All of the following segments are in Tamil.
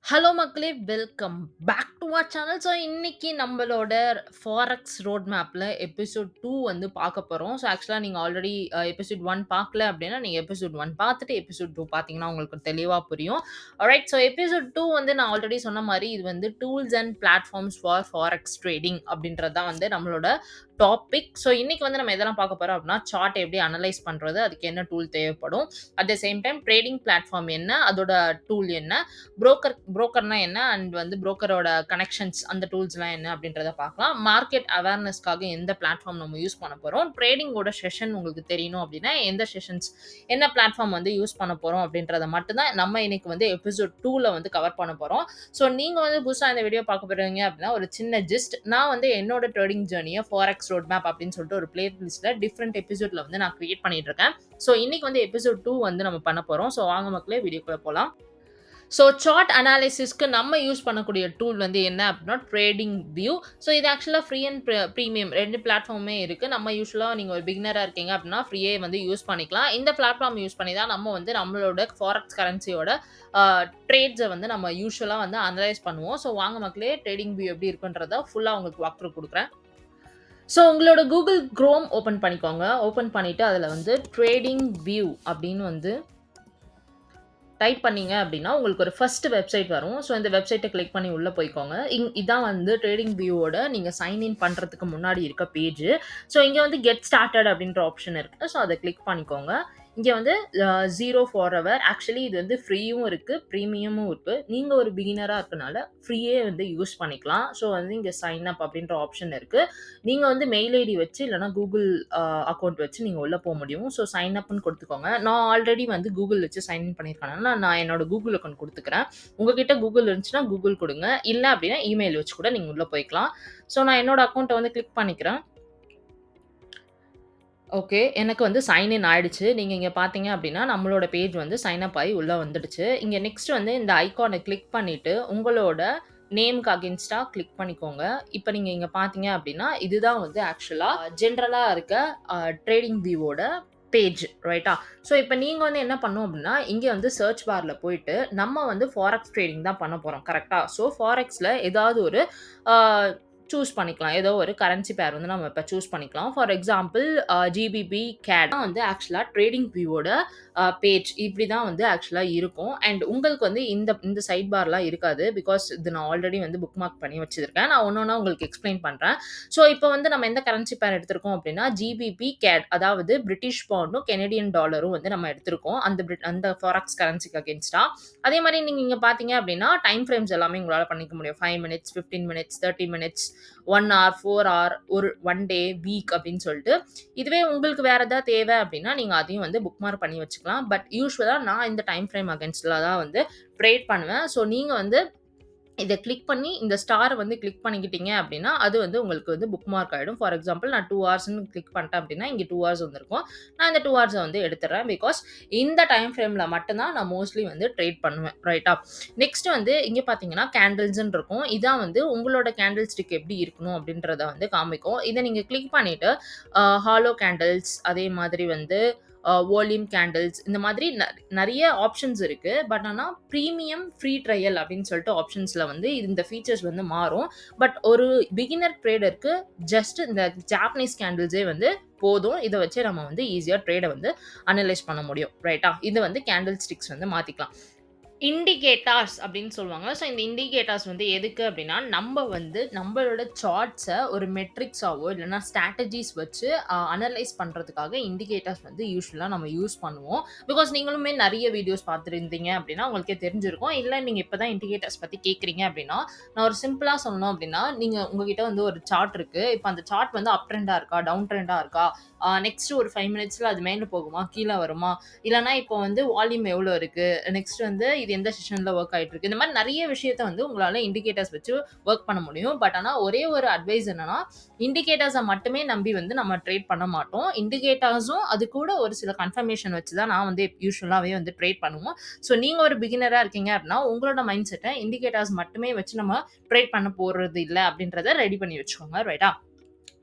ஹலோ மக்களே! Welcome back to our channel. So இன்னைக்கு நம்மளோட ஃபாரெக்ஸ் ரோட் மேப்ல எபிசோட் 2 வந்து பார்க்க போறோம். ஸோ ஆக்சுவலா நீங்க ஆல்ரெடி எபிசோட் 1 பார்க்கல அப்டின்னா, நீங்க எபிசோட் 1 பார்த்துட்டு எபிசோட் 2 பார்த்தீங்கன்னா உங்களுக்கு தெளிவா புரியும். ஆல்ரைட். ஸோ எபிசோட் 2 வந்து நான் ஆல்ரெடி சொன்ன மாரி இது வந்து tools and platforms for forex trading அப்டின்றது தான் வந்து நம்மளோட டாபிக். ஸோ இன்னைக்கு வந்து நம்ம எதெல்லாம் பார்க்க போறோம் அப்டின்னா, சார்ட் எப்படி அனலைஸ் பண்றது? அதுக்கு என்ன டூல் தேவைப்படும்? At the same time trading platform என்ன? அதோட டூல் என்ன? புரோக்கர்னா என்ன அண்ட் வந்து புரோக்கரோட கனெக்ஷன்ஸ் அந்த டூல்ஸ்லாம் என்ன அப்படின்றத பார்க்கலாம். மார்க்கெட் அவேர்னஸ்க்காக எந்த பிளாட்ஃபார்ம் நம்ம யூஸ் பண்ண போறோம். ட்ரேடிங்கோட செஷன் உங்களுக்கு தெரியணும் அப்படின்னா, எந்த செஷன்ஸ் என்ன பிளாட்ஃபார்ம் வந்து யூஸ் பண்ண போறோம் அப்படின்றத மட்டும் தான் நம்ம இன்னைக்கு வந்து எபிசோட் 2ல வந்து கவர் பண்ண போறோம். ஸோ நீங்க வந்து புதுசா இந்த வீடியோ பார்க்க போறீங்க அப்படின்னா, ஒரு சின்ன ஜிஸ்ட் நான் வந்து என்னோட ட்ரேடிங் ஜர்னிய ஃபாரெக்ஸ் ரோட் மேப் அப்படின்னு சொல்லிட்டு ஒரு பிளே லிஸ்ட்ல டிஃப்ரெண்ட் எபிசோட்ல வந்து நான் கிரியேட் பண்ணிட்டு இருக்கேன். ஸோ இன்னைக்கு வந்து எபிசோட் 2 வந்து நம்ம பண்ண போறோம். ஸோ வாங்க மக்களே வீடியோக்குள்ள போலாம். ஸோ சார்ட் அனாலிசிஸ்க்கு நம்ம யூஸ் பண்ணக்கூடிய டூல் வந்து என்ன அப்படின்னா ட்ரேடிங் வியூ. ஸோ இது ஆக்சுவலாக ஃப்ரீ அண்ட் ப்ரீமியம் 2 பிளாட்ஃபார்மே இருக்குது. நம்ம யூஸ்வலாக நீங்கள் ஒரு பிகினராக இருக்கீங்க அப்படின்னா ஃப்ரீயே வந்து யூஸ் பண்ணிக்கலாம். இந்த பிளாட்ஃபார்ம் யூஸ் பண்ணி தான் நம்ம வந்து நம்மளோட ஃபாரெக்ஸ் கரன்சியோட ட்ரேட்ஸை வந்து நம்ம யூஸ்வலாக வந்து அனலைஸ் பண்ணுவோம். ஸோ வாங்க மக்களே ட்ரேடிங் வியூ எப்படி இருக்குன்றத ஃபுல்லாக உங்களுக்கு வாக் த்ரூ கொடுக்குறேன். ஸோ உங்களோட கூகுள் குரோம் ஓப்பன் பண்ணிக்கோங்க. ஓப்பன் பண்ணிவிட்டு அதில் வந்து ட்ரேடிங் வியூ அப்படின்னு வந்து டைப் பண்ணீங்க அப்படின்னா உங்களுக்கு ஒரு ஃபர்ஸ்ட் வெப்சைட் வரும். ஸோ இந்த வெப்சைட்டை கிளிக் பண்ணி உள்ளே போய்க்கோங்க. இதான் வந்து ட்ரேடிங் வியூவோட நீங்கள் சைன் இன் பண்ணுறதுக்கு முன்னாடி இருக்க பேஜ். ஸோ இங்கே வந்து கெட் ஸ்டார்டட் அப்படின்ற ஆப்ஷன் இருக்குது. ஸோ அதை கிளிக் பண்ணிக்கோங்க. இங்கே வந்து 0 ஃபார் அவர் ஆக்சுவலி இது வந்து ஃப்ரீயும் இருக்குது, ப்ரீமியமும் இருக்குது. நீங்கள் ஒரு பிகினராக இருக்கனால ஃப்ரீயே வந்து யூஸ் பண்ணிக்கலாம். ஸோ வந்து இங்கே சைன் அப் அப்படின்ற ஆப்ஷன் இருக்குது. நீங்கள் வந்து மெயில் ஐடி வச்சு இல்லைனா கூகுள் அக்கௌண்ட் வச்சு நீங்கள் உள்ளே போக முடியும். ஸோ சைன் அப்னு கொடுத்துக்கோங்க. நான் ஆல்ரெடி வந்து கூகுள் வச்சு சைன் இன் பண்ணியிருக்கனால நான் என்னோட கூகுள் அக்கௌண்ட் கொடுத்துக்கிறேன். உங்ககிட்ட கூகுள் இருந்துச்சுன்னா கூகுள் கொடுங்க. இல்லை அப்படின்னா இமெயில் வச்சு கூட நீங்கள் உள்ளே போய்க்கலாம். ஸோ நான் என்னோட அக்கௌண்ட்டை வந்து கிளிக் பண்ணிக்கிறேன். ஓகே. எனக்கு வந்து சைன் இன் ஆயிடுச்சு. நீங்க இங்க பார்த்தீங்க அப்டின்னா, நம்மளோட பேஜ் வந்து சைன் அப் ஆயி உள்ள வந்துடுச்சு. இங்க நெக்ஸ்ட் வந்து இந்த ஐகான கிளிக் பண்ணிட்டு, உங்களோட நேம்க்கு அகைன்ஸ்டா கிளிக் பண்ணிக்கோங்க. இப்ப நீங்க இங்க பார்த்தீங்க அப்டின்னா, இதுதான் வந்து ஆக்சுவலா ஜெனரலா இருக்க ட்ரேடிங் வியூவோட பேஜ் ரைட்டா? ஸோ இப்ப நீங்க வந்து என்ன பண்ணணும் அப்டின்னா, இங்க வந்து சர்ச் பார்ல போயிட்டு, நம்ம வந்து ஃபாரெக்ஸ் ட்ரேடிங் தான் பண்ண போறோம். கரெக்ட்டா? ஸோ ஃபாரெக்ஸ்ல ஏதாவது ஒரு ஆ சூஸ் பண்ணிக்கலாம். ஏதோ ஒரு கரன்சி பேர் வந்து நம்ம இப்ப சூஸ் பண்ணிக்கலாம். ஃபார் எக்ஸாம்பிள் ஜிபிபி, கேட் தான் வந்து ஆக்சுவலா ட்ரேடிங் வியூவோட பேஜ். இப்படி தான் வந்து ஆக்சுவலா இருக்கும். அண்ட் உங்களுக்கு வந்து இந்த சைட் பார்லாம் இருக்காது. பிகாஸ் இது நான் ஆல்ரெடி வந்து புக் மார்க் பண்ணி வச்சிருக்கேன். நான் ஒண்ணொண்ணா உங்களுக்கு எக்ஸ்பிளைன் பண்றேன். ஸோ இப்போ வந்து நம்ம எந்த கரன்சி பேர் எடுத்திருக்கோம் அப்படின்னா, ஜிபிபி, கேட் அதாவது பிரிட்டிஷ் பவுண்டும், கெனடியன் டாலரும் வந்து நம்ம எடுத்திருக்கோம். அந்த ஃபாரெக்ஸ் கரன்சிக்கு அகைன்ஸ்டா. அதே மாரி நீங்க இங்க பார்த்தீங்க அப்படின்னா, டைம் ஃப்ரேம்ஸ் எல்லாமே உங்களால பண்ணிக்க முடியும். 5 minutes, 15 minutes, 30 minutes, 1 hour, 4 hour, ஒரு 1 டே, வீக் அப்படின்னு சொல்லிட்டு. இதுவே உங்களுக்கு வேற ஏதாவது தேவை அப்படின்னா, நீங்க அதையும் வந்து புக் மார்க் பண்ணி வச்சுக்கலாம். பட் யூசுவலா நான் இந்த டைம் ஃப்ரேம் அகைன்ஸ்ட்ல தான் வந்து ட்ரேட் பண்ணுவேன். ஸோ நீங்க வந்து இத கிளிக் பண்ணி இந்த ஸ்டார வந்து கிளிக் பண்ணிக்கிட்டீங்க அப்படின்னா, அது வந்து உங்களுக்கு வந்து புக் மார்க் ஆயிடும். ஃபார் எக்ஸாம்பிள் நான் 2 ஹார்ஸ்ன்னு கிளிக் பண்ணிட்டேன் அப்படின்னா, இங்க 2 ஹார்ஸ் வந்திருக்கும். நான் இந்த 2 ஹார்ஸ வந்து எடுத்துடுறேன். பிகாஸ் இந்த டைம் ஃப்ரேம்ல மட்டும் தான் நான் மோஸ்ட்லி வந்து ட்ரேட் பண்ணுவேன். ரைட்டா? நெக்ஸ்ட் வந்து இங்க பார்த்தீங்கன்னா, கேண்டில்ஸ்ன்னு இருக்கும். இதான் வந்து உங்களோட கேண்டில் ஸ்டிக் எப்படி இருக்கணும் அப்படின்றத வந்து காமிக்கும். இத நீங்க கிளிக் பண்ணிட்டு, ஹாலோ கேண்டில்ஸ் அதே மாதிரி வந்து வால்யூம் கேண்டில்ஸ் இந்த மாதிரி நெறைய ஆப்ஷன்ஸ் இருக்கு. பட் ஆனா பிரீமியம் ஃப்ரீ ட்ரையல் அப்படின்னு சொல்லிட்டு ஆப்ஷன்ஸ்ல வந்து இந்த ஃபீச்சர்ஸ் வந்து மாறும். பட் ஒரு பிகினர் ட்ரேடருக்கு ஜஸ்ட் இந்த ஜாப்பனீஸ் கேண்டில்ஸே வந்து போதும். இத வச்சே நம்ம வந்து ஈஸியா ட்ரேட வந்து அனலைஸ் பண்ண முடியும். ரைட்டா? இது வந்து கேண்டில் ஸ்டிக்ஸ் வந்து மாத்திக்கலாம். இண்டிகேட்டர்ஸ் அப்படின்னு சொல்லுவாங்க. ஸோ இந்த இண்டிகேட்டர்ஸ் வந்து எதுக்கு அப்படின்னா, நம்ம வந்து நம்மளோட சார்ட்ஸ ஒரு மெட்ரிக்ஸாவோ இல்லைனா ஸ்ட்ராட்டஜிஸ் வச்சு அனலைஸ் பண்றதுக்காக இண்டிகேட்டர்ஸ் வந்து யூசுவலா நம்ம யூஸ் பண்ணுவோம். பிகாஸ் நீங்களுமே நெறைய வீடியோஸ் பார்த்துருந்தீங்க அப்படின்னா, உங்களுக்கே தெரிஞ்சிருக்கும். இல்ல நீங்க இப்ப தான் இண்டிகேட்டர்ஸ் பத்தி கேட்குறீங்க அப்படின்னா, நான் ஒரு சிம்பிளா சொல்லணும் அப்படின்னா, நீங்க உங்ககிட்ட வந்து ஒரு சார்ட் இருக்கு. இப்ப அந்த சார்ட் வந்து அப் ட்ரெண்டா இருக்கா? டவுன் ட்ரெண்டா இருக்கா? நெக்ஸ்ட் ஒரு 5 மினிட்ஸ்ல அது மேல போகுமா? கீழ வருமா? இல்லன்னா இப்போ வந்து வால்யூம் எவ்வளோ இருக்கு? நெக்ஸ்ட் வந்து இது எந்த செஷன்ல வொர்க் ஆயிட்டு இருக்கு? இந்த மாரி நெறைய விஷயத்த வந்து உங்களால இண்டிகேட்டர்ஸ் வச்சு வொர்க் பண்ண முடியும். பட் ஆனா ஒரே ஒரு அட்வைஸ் என்னன்னா, இண்டிகேட்டர்ஸ மட்டுமே நம்பி வந்து நம்ம ட்ரேட் பண்ண மாட்டோம். இண்டிகேட்டர்ஸும் அது கூட ஒரு சில கன்ஃபர்மேஷன் வச்சு தான் நான் வந்து யூசுவலாவே வந்து ட்ரேட் பண்ணுவோம். ஸோ நீங்க ஒரு பிகினரா இருக்கீங்க அப்படின்னா, உங்களோட மைண்ட் செட்ட இண்டிகேட்டர்ஸ் மட்டுமே வச்சு நம்ம ட்ரேட் பண்ண போறது இல்ல அப்படின்றத ரெடி பண்ணி வச்சுக்கோங்க. ரைட்டா?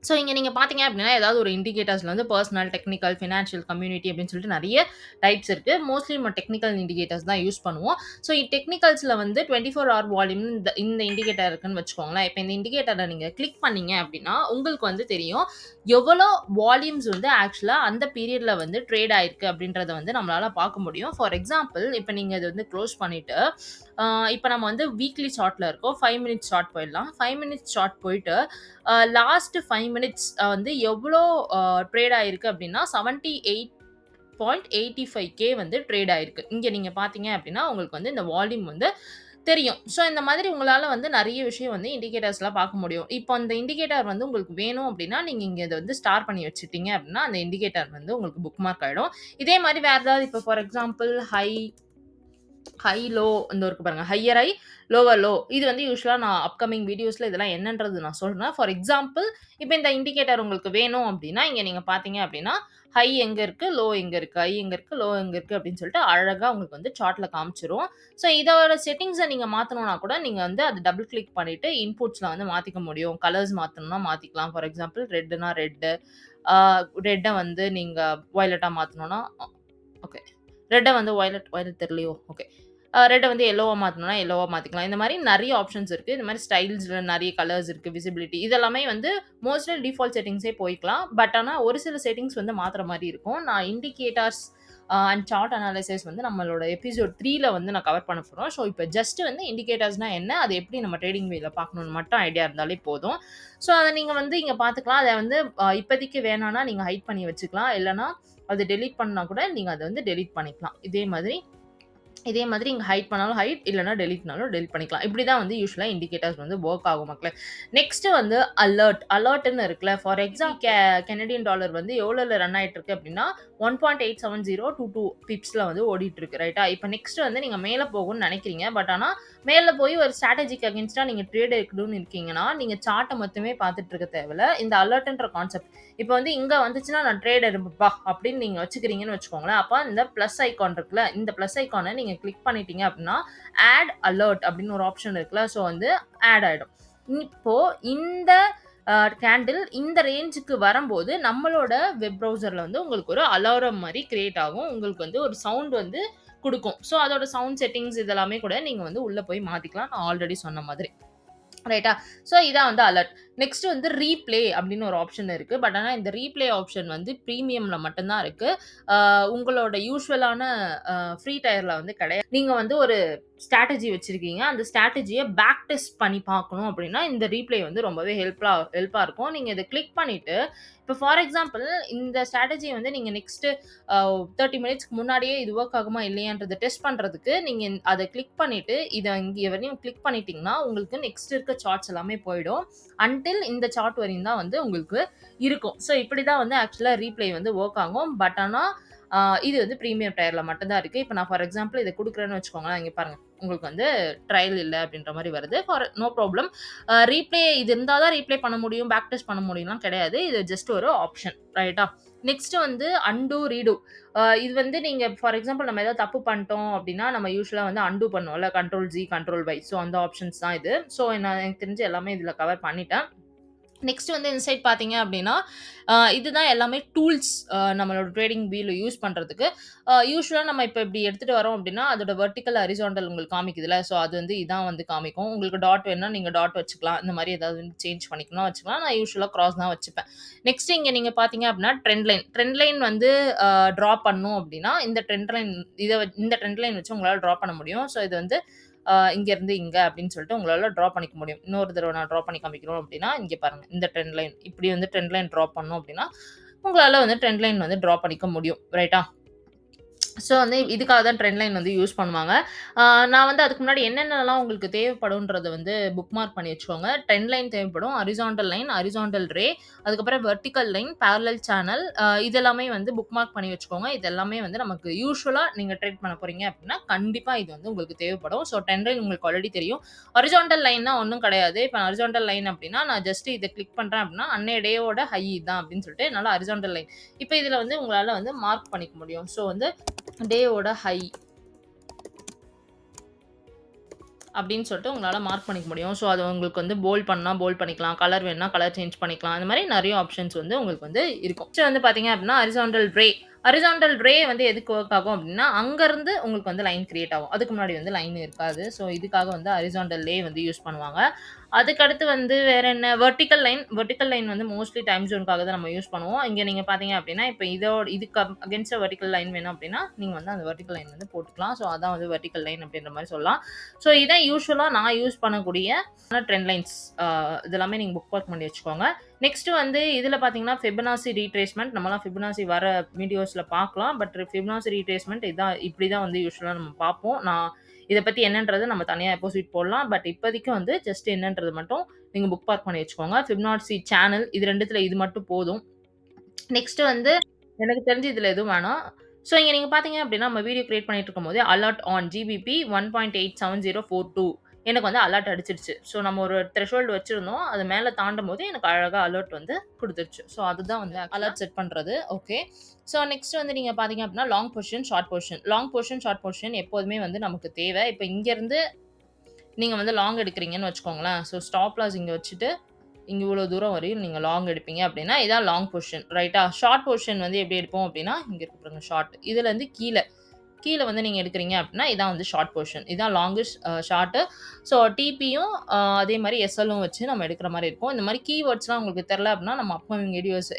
ஸோ இங்க நீங்க பார்த்தீங்க அப்படின்னா, ஏதாவது ஒரு இண்டிகேட்டர்ஸ்ல வந்து பெர்சனல், டெக்னிக்கல், ஃபினான்ஷியல், கம்யூனிட்டி அப்படின்னு சொல்லிட்டு நெறைய டைப்ஸ் இருக்கு. மோஸ்ட்லி நம்ம டெக்னிக்கல் இண்டிகேட்டர்ஸ் தான் யூஸ் பண்ணுவோம். ஸோ டெக்னிக்கல்ஸ்ல வந்து 24 ஹவர் வால்யூம் இந்த இண்டிகேட்டர் இருக்குன்னு வச்சுக்கோங்களேன். இப்ப இந்த இண்டிகேட்டர நீங்க கிளிக் பண்ணீங்க அப்படின்னா, உங்களுக்கு வந்து தெரியும். எவ்வளோ வால்யூம்ஸ் வந்து ஆக்சுவலா அந்த பீரியட்ல வந்து ட்ரேட் ஆயிருக்கு அப்படின்றத வந்து நம்மளால பார்க்க முடியும். ஃபார் எக்ஸாம்பிள் இப்ப நீங்க இத வந்து குளோஸ் பண்ணிட்டு, அ இப்ப நம்ம வந்து வீக்லி சார்ட்ல இருக்கோம். 5 மினிட்ஸ் சார்ட் போயிடலாம். 5 மினிட்ஸ் சார்ட் போயிட்டு லாஸ்ட் 5 மினிட்ஸ் வந்து எவ்வளோ ட்ரேட் ஆயிருக்கு அப்படின்னா 78.85K வந்து ட்ரேட் ஆயிருக்கு. இங்க நீங்க பார்த்தீங்க அப்படின்னா, உங்களுக்கு வந்து இந்த வால்யூம் வந்து தெரியும். ஸோ இந்த மாதிரி உங்களால வந்து நெறைய விஷயம் வந்து இண்டிகேட்டர்ஸ்லாம் பார்க்க முடியும். இப்போ அந்த இண்டிகேட்டர் வந்து உங்களுக்கு வேணும் அப்படின்னா, நீங்க இங்க இத வந்து ஸ்டார் பண்ணி வச்சுட்டீங்க அப்படின்னா, அந்த இண்டிகேட்டர் வந்து உங்களுக்கு புக் மார்க் ஆயிடும். இதே மாரி வேற ஏதாவது இப்போ ஃபார் எக்ஸாம்பிள் ஹை, லோ இந்த இருக்கு பாருங்க. Higher high, lower low. இது வந்து யூசுவலா நான் அப்கமிங் வீடியோஸ்ல இதெல்லாம் என்னன்றது நான் சொல்றேன். ஃபார் எக்ஸாம்பிள் இப்ப இந்த இண்டிகேட்டர் உங்களுக்கு வேணும் அப்டின்னா, இங்க நீங்க பார்த்தீங்க அப்டின்னா, ஹை எங்க இருக்கு, லோ எங்க இருக்கு, ஹை எங்க இருக்கு, லோ எங்க இருக்கு அப்டின்னு சொல்லிட்டு அழகா உங்களுக்கு வந்து சார்ட்ல காமிச்சுரும். ஸோ இதோட செட்டிங்ஸ நீங்க மாத்தணும்னா கூட நீங்க வந்து அத டபுள் கிளிக் பண்ணிட்டு இன்புட்ஸ்ல வந்து மாத்திக்க முடியும். கலர்ஸ் மாத்தணும்னா மாத்திக்கலாம். ஃபார் எக்ஸாம்பிள் ரெட்னா ரெட், ஆ ரெட்ட வந்து நீங்க வயலட்டா மாத்தணும்னா ஓகே. ரெட்ட வந்து வயலட் தெரியலையோ? ஓகே. ரெட்ட வந்து எல்லோவா மாத்தணும்னா, எல்லோவா மாத்திக்கலாம். இந்த மாரி நெறைய ஆப்ஷன்ஸ் இருக்கு. இந்த மாரி ஸ்டைல்ஸ்ல நெறைய கலர்ஸ் இருக்கு. விசிபிலிட்டி இதெல்லாமே வந்து மோஸ்ட்லி டிஃபால்ட் செட்டிங்ஸே போய்க்கலாம். பட் ஆனா ஒரு சில செட்டிங்ஸ் வந்து மாத்துற மாரி இருக்கும். நான் இண்டிகேட்டர்ஸ் அண்ட் சார்ட் அனாலிசிஸ் வந்து நம்மளோட எபிசோட் 3ல வந்து நான் கவர் பண்ண போறோம். ஸோ இப்ப ஜஸ்ட் வந்து இண்டிகேட்டர்ஸ்னா என்ன? அது எப்படி நம்ம ட்ரேடிங் வேல பார்க்கணும்னு மட்டும் ஐடியா இருந்தாலே போதும். ஸோ அத நீங்க வந்து இங்க பார்த்துக்கலாம். அத வந்து இப்போதைக்கு வேணாம்னா நீங்க ஹைட் பண்ணி வச்சுக்கலாம். இல்லன்னா அது டெலீட் பண்ணா கூட நீங்க அத வந்து டெலீட் பண்ணிக்கலாம். இதே மாதிரி இங்க ஹைட் பண்ணாலும் ஹைட், இல்லன்னா டெலீட்னாலும் டெலீட் பண்ணிக்கலாம். இப்படி தான் வந்து யூசுவலா இண்டிகேட்டர்ஸ் வந்து வொர்க் ஆகும் மக்களே. நெக்ஸ்ட் வந்து அலர்ட்ன்னு இருக்குல்ல. ஃபார் கெனடியன் டாலர் வந்து எவ்வளோல ரன் ஆயிட்டு இருக்கு அப்படின்னா, 1.87022 பிப்ஸ்ல வந்து ஓடிட்டு இருக்கு. ரைட்டா? இப்ப நெக்ஸ்ட் வந்து நீங்க மேல போகும்னு நெனைக்கிறீங்க. பட் ஆனா மேல போய் ஒரு ஸ்ட்ராட்டஜிக்கு அகைன்ஸ்டா நீங்க ட்ரேட் எடுக்கணும்னு இருக்கீங்கன்னா, நீங்க சார்ட்ட மட்டுமே பார்த்துட்டு இருக்க தேவையில்ல. இந்த அலர்ட்ன்ற கான்செப்ட் இப்ப வந்து இங்க வந்துச்சுன்னா நான் ட்ரேட் எடுப்பேன்ப்பா அப்படின்னு நீங்க வச்சுக்கிறீங்கன்னு வச்சுக்கோங்களேன். அப்ப இந்த பிளஸ் ஐகான் இருக்குல்ல, இந்த பிளஸ் ஐகான நீங்க கிளிக் பண்ணிட்டீங்க அப்படின்னா, ஆட் அலர்ட் அப்படின்னு ஒரு ஆப்ஷன் இருக்குல்ல. ஸோ வந்து ஆட் ஆயிடும். இப்போ இந்த கேண்டில் இந்த ரேஞ்சுக்கு வரும்போது, நம்மளோட வெப் ப்ரௌசர்ல வந்து உங்களுக்கு ஒரு அலாரம் மாரி கிரியேட் ஆகும். உங்களுக்கு வந்து ஒரு சவுண்ட் வந்து குடுக்கும். ஸோ அதோட சவுண்ட் செட்டிங்ஸ் இதெல்லாமே கூட நீங்க வந்து உள்ள போய் மாத்திக்கலாம். நான் ஆல்ரெடி சொன்ன மாதிரி. ரைட்டா? ஸோ இதான் வந்து அலர்ட். நெக்ஸ்ட் வந்து ரீப்ளே அப்படின்னு ஒரு ஆப்ஷன் இருக்கு. பட் ஆனா இந்த ரீப்ளே ஆப்ஷன் வந்து பிரீமியம்ல மட்டும் தான் இருக்கு. ஆ உங்களோட யூசுவலான ஃப்ரீ டயர்ல வந்து கிடையாது. நீங்க வந்து ஒரு ஸ்ட்ராட்டஜி வச்சிருக்கீங்க. அந்த ஸ்ட்ராட்டஜிய பேக் டெஸ்ட் பண்ணி பார்க்கணும் அப்படின்னா, இந்த ரீப்ளே வந்து ரொம்பவே ஹெல்ப்பா இருக்கும். நீங்க இத கிளிக் பண்ணிட்டு, இப்ப ஃபார் எக்ஸாம்பிள் இந்த ஸ்ட்ராட்டஜிய வந்து நீங்க நெக்ஸ்ட் 30 மினிட்ஸ்க்கு முன்னாடியே இது வொர்க் ஆகுமா இல்லையான்றத டெஸ்ட் பண்றதுக்கு நீங்க அத கிளிக் பண்ணிட்டு, இத இங்க வரையும் கிளிக் பண்ணிட்டீங்கன்னா, உங்களுக்கு நெக்ஸ்ட் இருக்க சார்ட்ஸ் எல்லாமே போயிடும். அன்டில் இந்த சார்ட் வரையும் தான் வந்து உங்களுக்கு இருக்கும். ஸோ இப்படி தான் வந்து ஆக்சுவலா ரீப்ளே வந்து வொர்க் ஆகும். பட் ஆனா, அ இது வந்து பிரீமியம் டயர்ல மட்டும் தான் இருக்கு. இப்ப நான் ஃபார் எக்ஸாம்பிள் இத குடுக்குறேன்னு வச்சுக்கோங்களேன். இங்க பாருங்க. உங்களுக்கு வந்து ட்ரையல் இல்ல அப்படின்ற மாரி வருது. No problem. ரீப்ளே இது இருந்தா தான் ரீப்ளே பண்ண முடியும், பேக் டெஸ்ட் பண்ண முடியும்லாம் கிடையாது. இது ஜஸ்ட் ஒரு ஆப்ஷன். ரைட்டா? நெக்ஸ்ட் வந்து அன்டூ, ரீடூ. இது வந்து நீங்க ஃபார் எக்ஸாம்பிள் நம்ம ஏதாவது தப்பு பண்ணிட்டோம் அப்டின்னா, நம்ம யூசுவலா வந்து அன்டூ பண்ணுவோம்ல. Control G, control Y. So அந்த ஆப்ஷன்ஸ் தான் இது. ஸோ எனக்கு தெரிஞ்சு எல்லாமே இதுல கவர் பண்ணிட்டேன். நெக்ஸ்ட் வந்து இந்த சைட் பார்த்தீங்க அப்டின்னா, இதுதான் எல்லாமே டூல்ஸ் நம்மளோட ட்ரேடிங் வியூல யூஸ் பண்றதுக்கு. யூசுவலா நம்ம இப்ப இப்டி எடுத்துட்டு வரோம் அப்டின்னா, அதோட வெர்டிகல், ஹாரிசான்டல் உங்களுக்கு காமிக்குதுல்ல. ஸோ அது வந்து இதான் வந்து காமிக்கும். உங்களுக்கு டாட் வேணும்னா நீங்க டாட் வச்சுக்கலாம். இந்த மாரி ஏதாவது வந்து சேஞ்ச் பண்ணிக்கணும்னா வச்சுக்கலாம். நான் யூசுவலா கிராஸ் தான் வச்சுப்பேன். நெக்ஸ்ட் இங்க நீங்க பார்த்தீங்க அப்டின்னா, ட்ரெண்ட் லைன். ட்ரெண்ட் லைன் வந்து ட்ரா பண்ணணும் அப்டின்னா, இந்த ட்ரெண்ட் லைன் வச்சு உங்களால ட்ரா பண்ண முடியும். ஸோ இது வந்து இங்கேருந்து இங்க அப்படின்னு சொல்லிட்டு உங்களால ட்ரா பண்ணிக்க முடியும். இன்னொரு தடவ நான் ட்ரா பண்ணி காமிக்கணும் அப்படின்னா, இங்க பாருங்க. இந்த ட்ரெண்ட் லைன். இப்படி வந்து ட்ரெண்ட் லைன் ட்ரா பண்ணணும் அப்படின்னா, உங்களால வந்து ட்ரெண்ட் லைன் வந்து ட்ரா பண்ணிக்க முடியும். ரைட்டா? ஸோ வந்து இதுக்காக தான் ட்ரெண்ட் லைன் வந்து யூஸ் பண்ணுவாங்க. ஆ நான் வந்து அதுக்கு முன்னாடி என்னென்னலாம் உங்களுக்கு தேவைப்படும்ன்றத வந்து புக் மார்க் பண்ணி வச்சுக்கோங்க. ட்ரெண்ட் லைன் தேவைப்படும். ஹாரிசான்டல் லைன், ஹாரிசான்டல் ரே, அதுக்கப்புறம் வெர்டிகல் லைன், பேரலல் சேனல் இதெல்லாமே வந்து புக் மார்க் பண்ணி வச்சுக்கோங்க. இது எல்லாமே வந்து நமக்கு யூசுவலா நீங்க ட்ரேட் பண்ண போறீங்க அப்படின்னா, கண்டிப்பா இது வந்து உங்களுக்கு தேவைப்படும். ஸோ ட்ரெண்ட் லைன் உங்களுக்கு ஆல்ரெடி தெரியும். ஹாரிசான்டல் லைன்னா ஒண்ணும் கிடையாது. இப்ப ஹாரிசான்டல் லைன் அப்படின்னா, நான் ஜஸ்ட் இத கிளிக் பண்றேன் அப்படின்னா, அன்னைய டேவோட ஹை இதான் அப்படின்னு சொல்லிட்டு என்னால ஹாரிசான்டல் லைன் இப்ப இதுல வந்து உங்களால வந்து மார்க் பண்ணிக்க முடியும். ஸோ வந்து டேவோட ஹை அப்படின்னு சொல்லிட்டு உங்களால மார்க் பண்ணிக்க முடியும். ஸோ, அது உங்களுக்கு வந்து போல்ட் பண்ணா போல்ட் பண்ணிக்கலாம். கலர் வேணுனா கலர் சேஞ்ச் பண்ணிக்கலாம். அந்த மாரி நெறைய ஆப்ஷன்ஸ் வந்து உங்களுக்கு வந்து இருக்கும். நெக்ஸ்ட் வந்து பார்த்தீங்க அப்படின்னா, ஹாரிசான்டல் ரே. ஹாரிசான்டல் ரே வந்து எதுக்கு வொர்க் ஆகும் அப்படின்னா, அங்கருந்து உங்களுக்கு வந்து லைன் கிரியேட் ஆகும். அதுக்கு முன்னாடி வந்து லைன் இருக்காது. ஸோ, இதுக்காக வந்து ஹாரிசான்டல் லே வந்து யூஸ் பண்ணுவாங்க. அதுக்கடுத்து வந்து வேற என்ன வெர்டிக்கல் லைன். வெர்டிக்கல் லைன் வந்து மோஸ்ட்லி டைம் ஜோன்க்காக தான் நம்ம யூஸ் பண்ணுவோம். இங்க நீங்க பார்த்தீங்க அப்படின்னா, இப்ப இதுக்கு அகைன்ஸ்டா வெர்டிக்கல் லைன் வேணும் அப்படின்னா, நீங்க வந்து அந்த வெர்டிக்கல் லைன் வந்து போட்டுக்கலாம். ஸோ, அதான் வந்து வெர்டிக்கல் லைன் அப்படின்ற மாரி சொல்லலாம். ஸோ, இதான் யூசுவலா நான் யூஸ் பண்ணக்கூடிய ட்ரெண்ட் லைன்ஸ். இதெல்லாமே நீங்க புக் மார்க் பண்ணி வச்சுக்கோங்க. நெக்ஸ்ட் வந்து இதுல பார்த்தீங்கன்னா, ஃபிபனாசி ரீட்ரேஸ்மென்ட். நம்மலாம் ஃபிபனாசி வர வீடியோஸ்ல பார்க்கலாம். பட் ஃபிபனாசி ரீட்ரேஸ்மென்ட் இதான் இப்படி தான் வந்து யூசுவலா நம்ம பார்ப்போம். நான் இத பத்தி என்னன்றது நம்ம தனியா எபிசோட் போடலாம். பட் இப்போதைக்கு வந்து ஜஸ்ட் என்னன்றது மட்டும் நீங்க புக் மார்க் பண்ணி வச்சுக்கோங்க. ஃபிபனாசி சேனல் இது 2த்துல இது மட்டும் போதும். நெக்ஸ்ட் வந்து எனக்கு தெரிஞ்சு இதுல எதுவும் வேணாம். ஸோ இங்க நீங்க பார்த்தீங்க அப்டின்னா, நம்ம வீடியோ கிரியேட் பண்ணிட்டு இருக்கும்போதே, அலர்ட் ஆன் ஜிபிபி 1.87042 எனக்கு வந்து அலர்ட் அடிச்சிருச்சு. ஸோ நம்ம ஒரு த்ரெஷோல்ட் வச்சிருந்தோம். அது மேல தாண்டும்போது எனக்கு அழகா அலர்ட் வந்து குடுத்துருச்சு. ஸோ அதுதான் வந்து அலர்ட் செட் பண்றது. ஓகே. ஸோ நெக்ஸ்ட் வந்து நீங்க பார்த்தீங்க அப்டின்னா, long position, short position. Long position, short position எப்போதுமே வந்து நமக்கு தேவை. இப்ப இங்கருந்து நீங்க வந்து லாங் எடுக்கிறீங்கன்னு வச்சுக்கோங்களேன். ஸோ ஸ்டாப் லாஸ் இங்க வச்சுட்டு இங்க இவ்வளோ தூரம் வரையும் நீங்க லாங் எடுப்பீங்க அப்படின்னா, இதான் லாங் பொசிஷன் ரைட்டா? ஷார்ட் பொசிஷன் வந்து எப்படி எடுப்போம் அப்படின்னா, இங்க இருக்கு பாருங்க ஷார்ட். இதுலேருந்து கீழ வந்து நீங்க எடுக்கிறீங்க அப்படின்னா, இதான் வந்து ஷார்ட் பொசிஷன். இதான் லாங்கஸ்ட் ஷார்ட். ஸோ டிபியும் அதே மாரி எஸ்எல்லும் வச்சு நம்ம எடுக்கிற மாரி இருக்கும். இந்த மாரி கீவேர்ட்ஸ்லாம் உங்களுக்கு தெரியல அப்படின்னா, நம்ம அப்கமிங்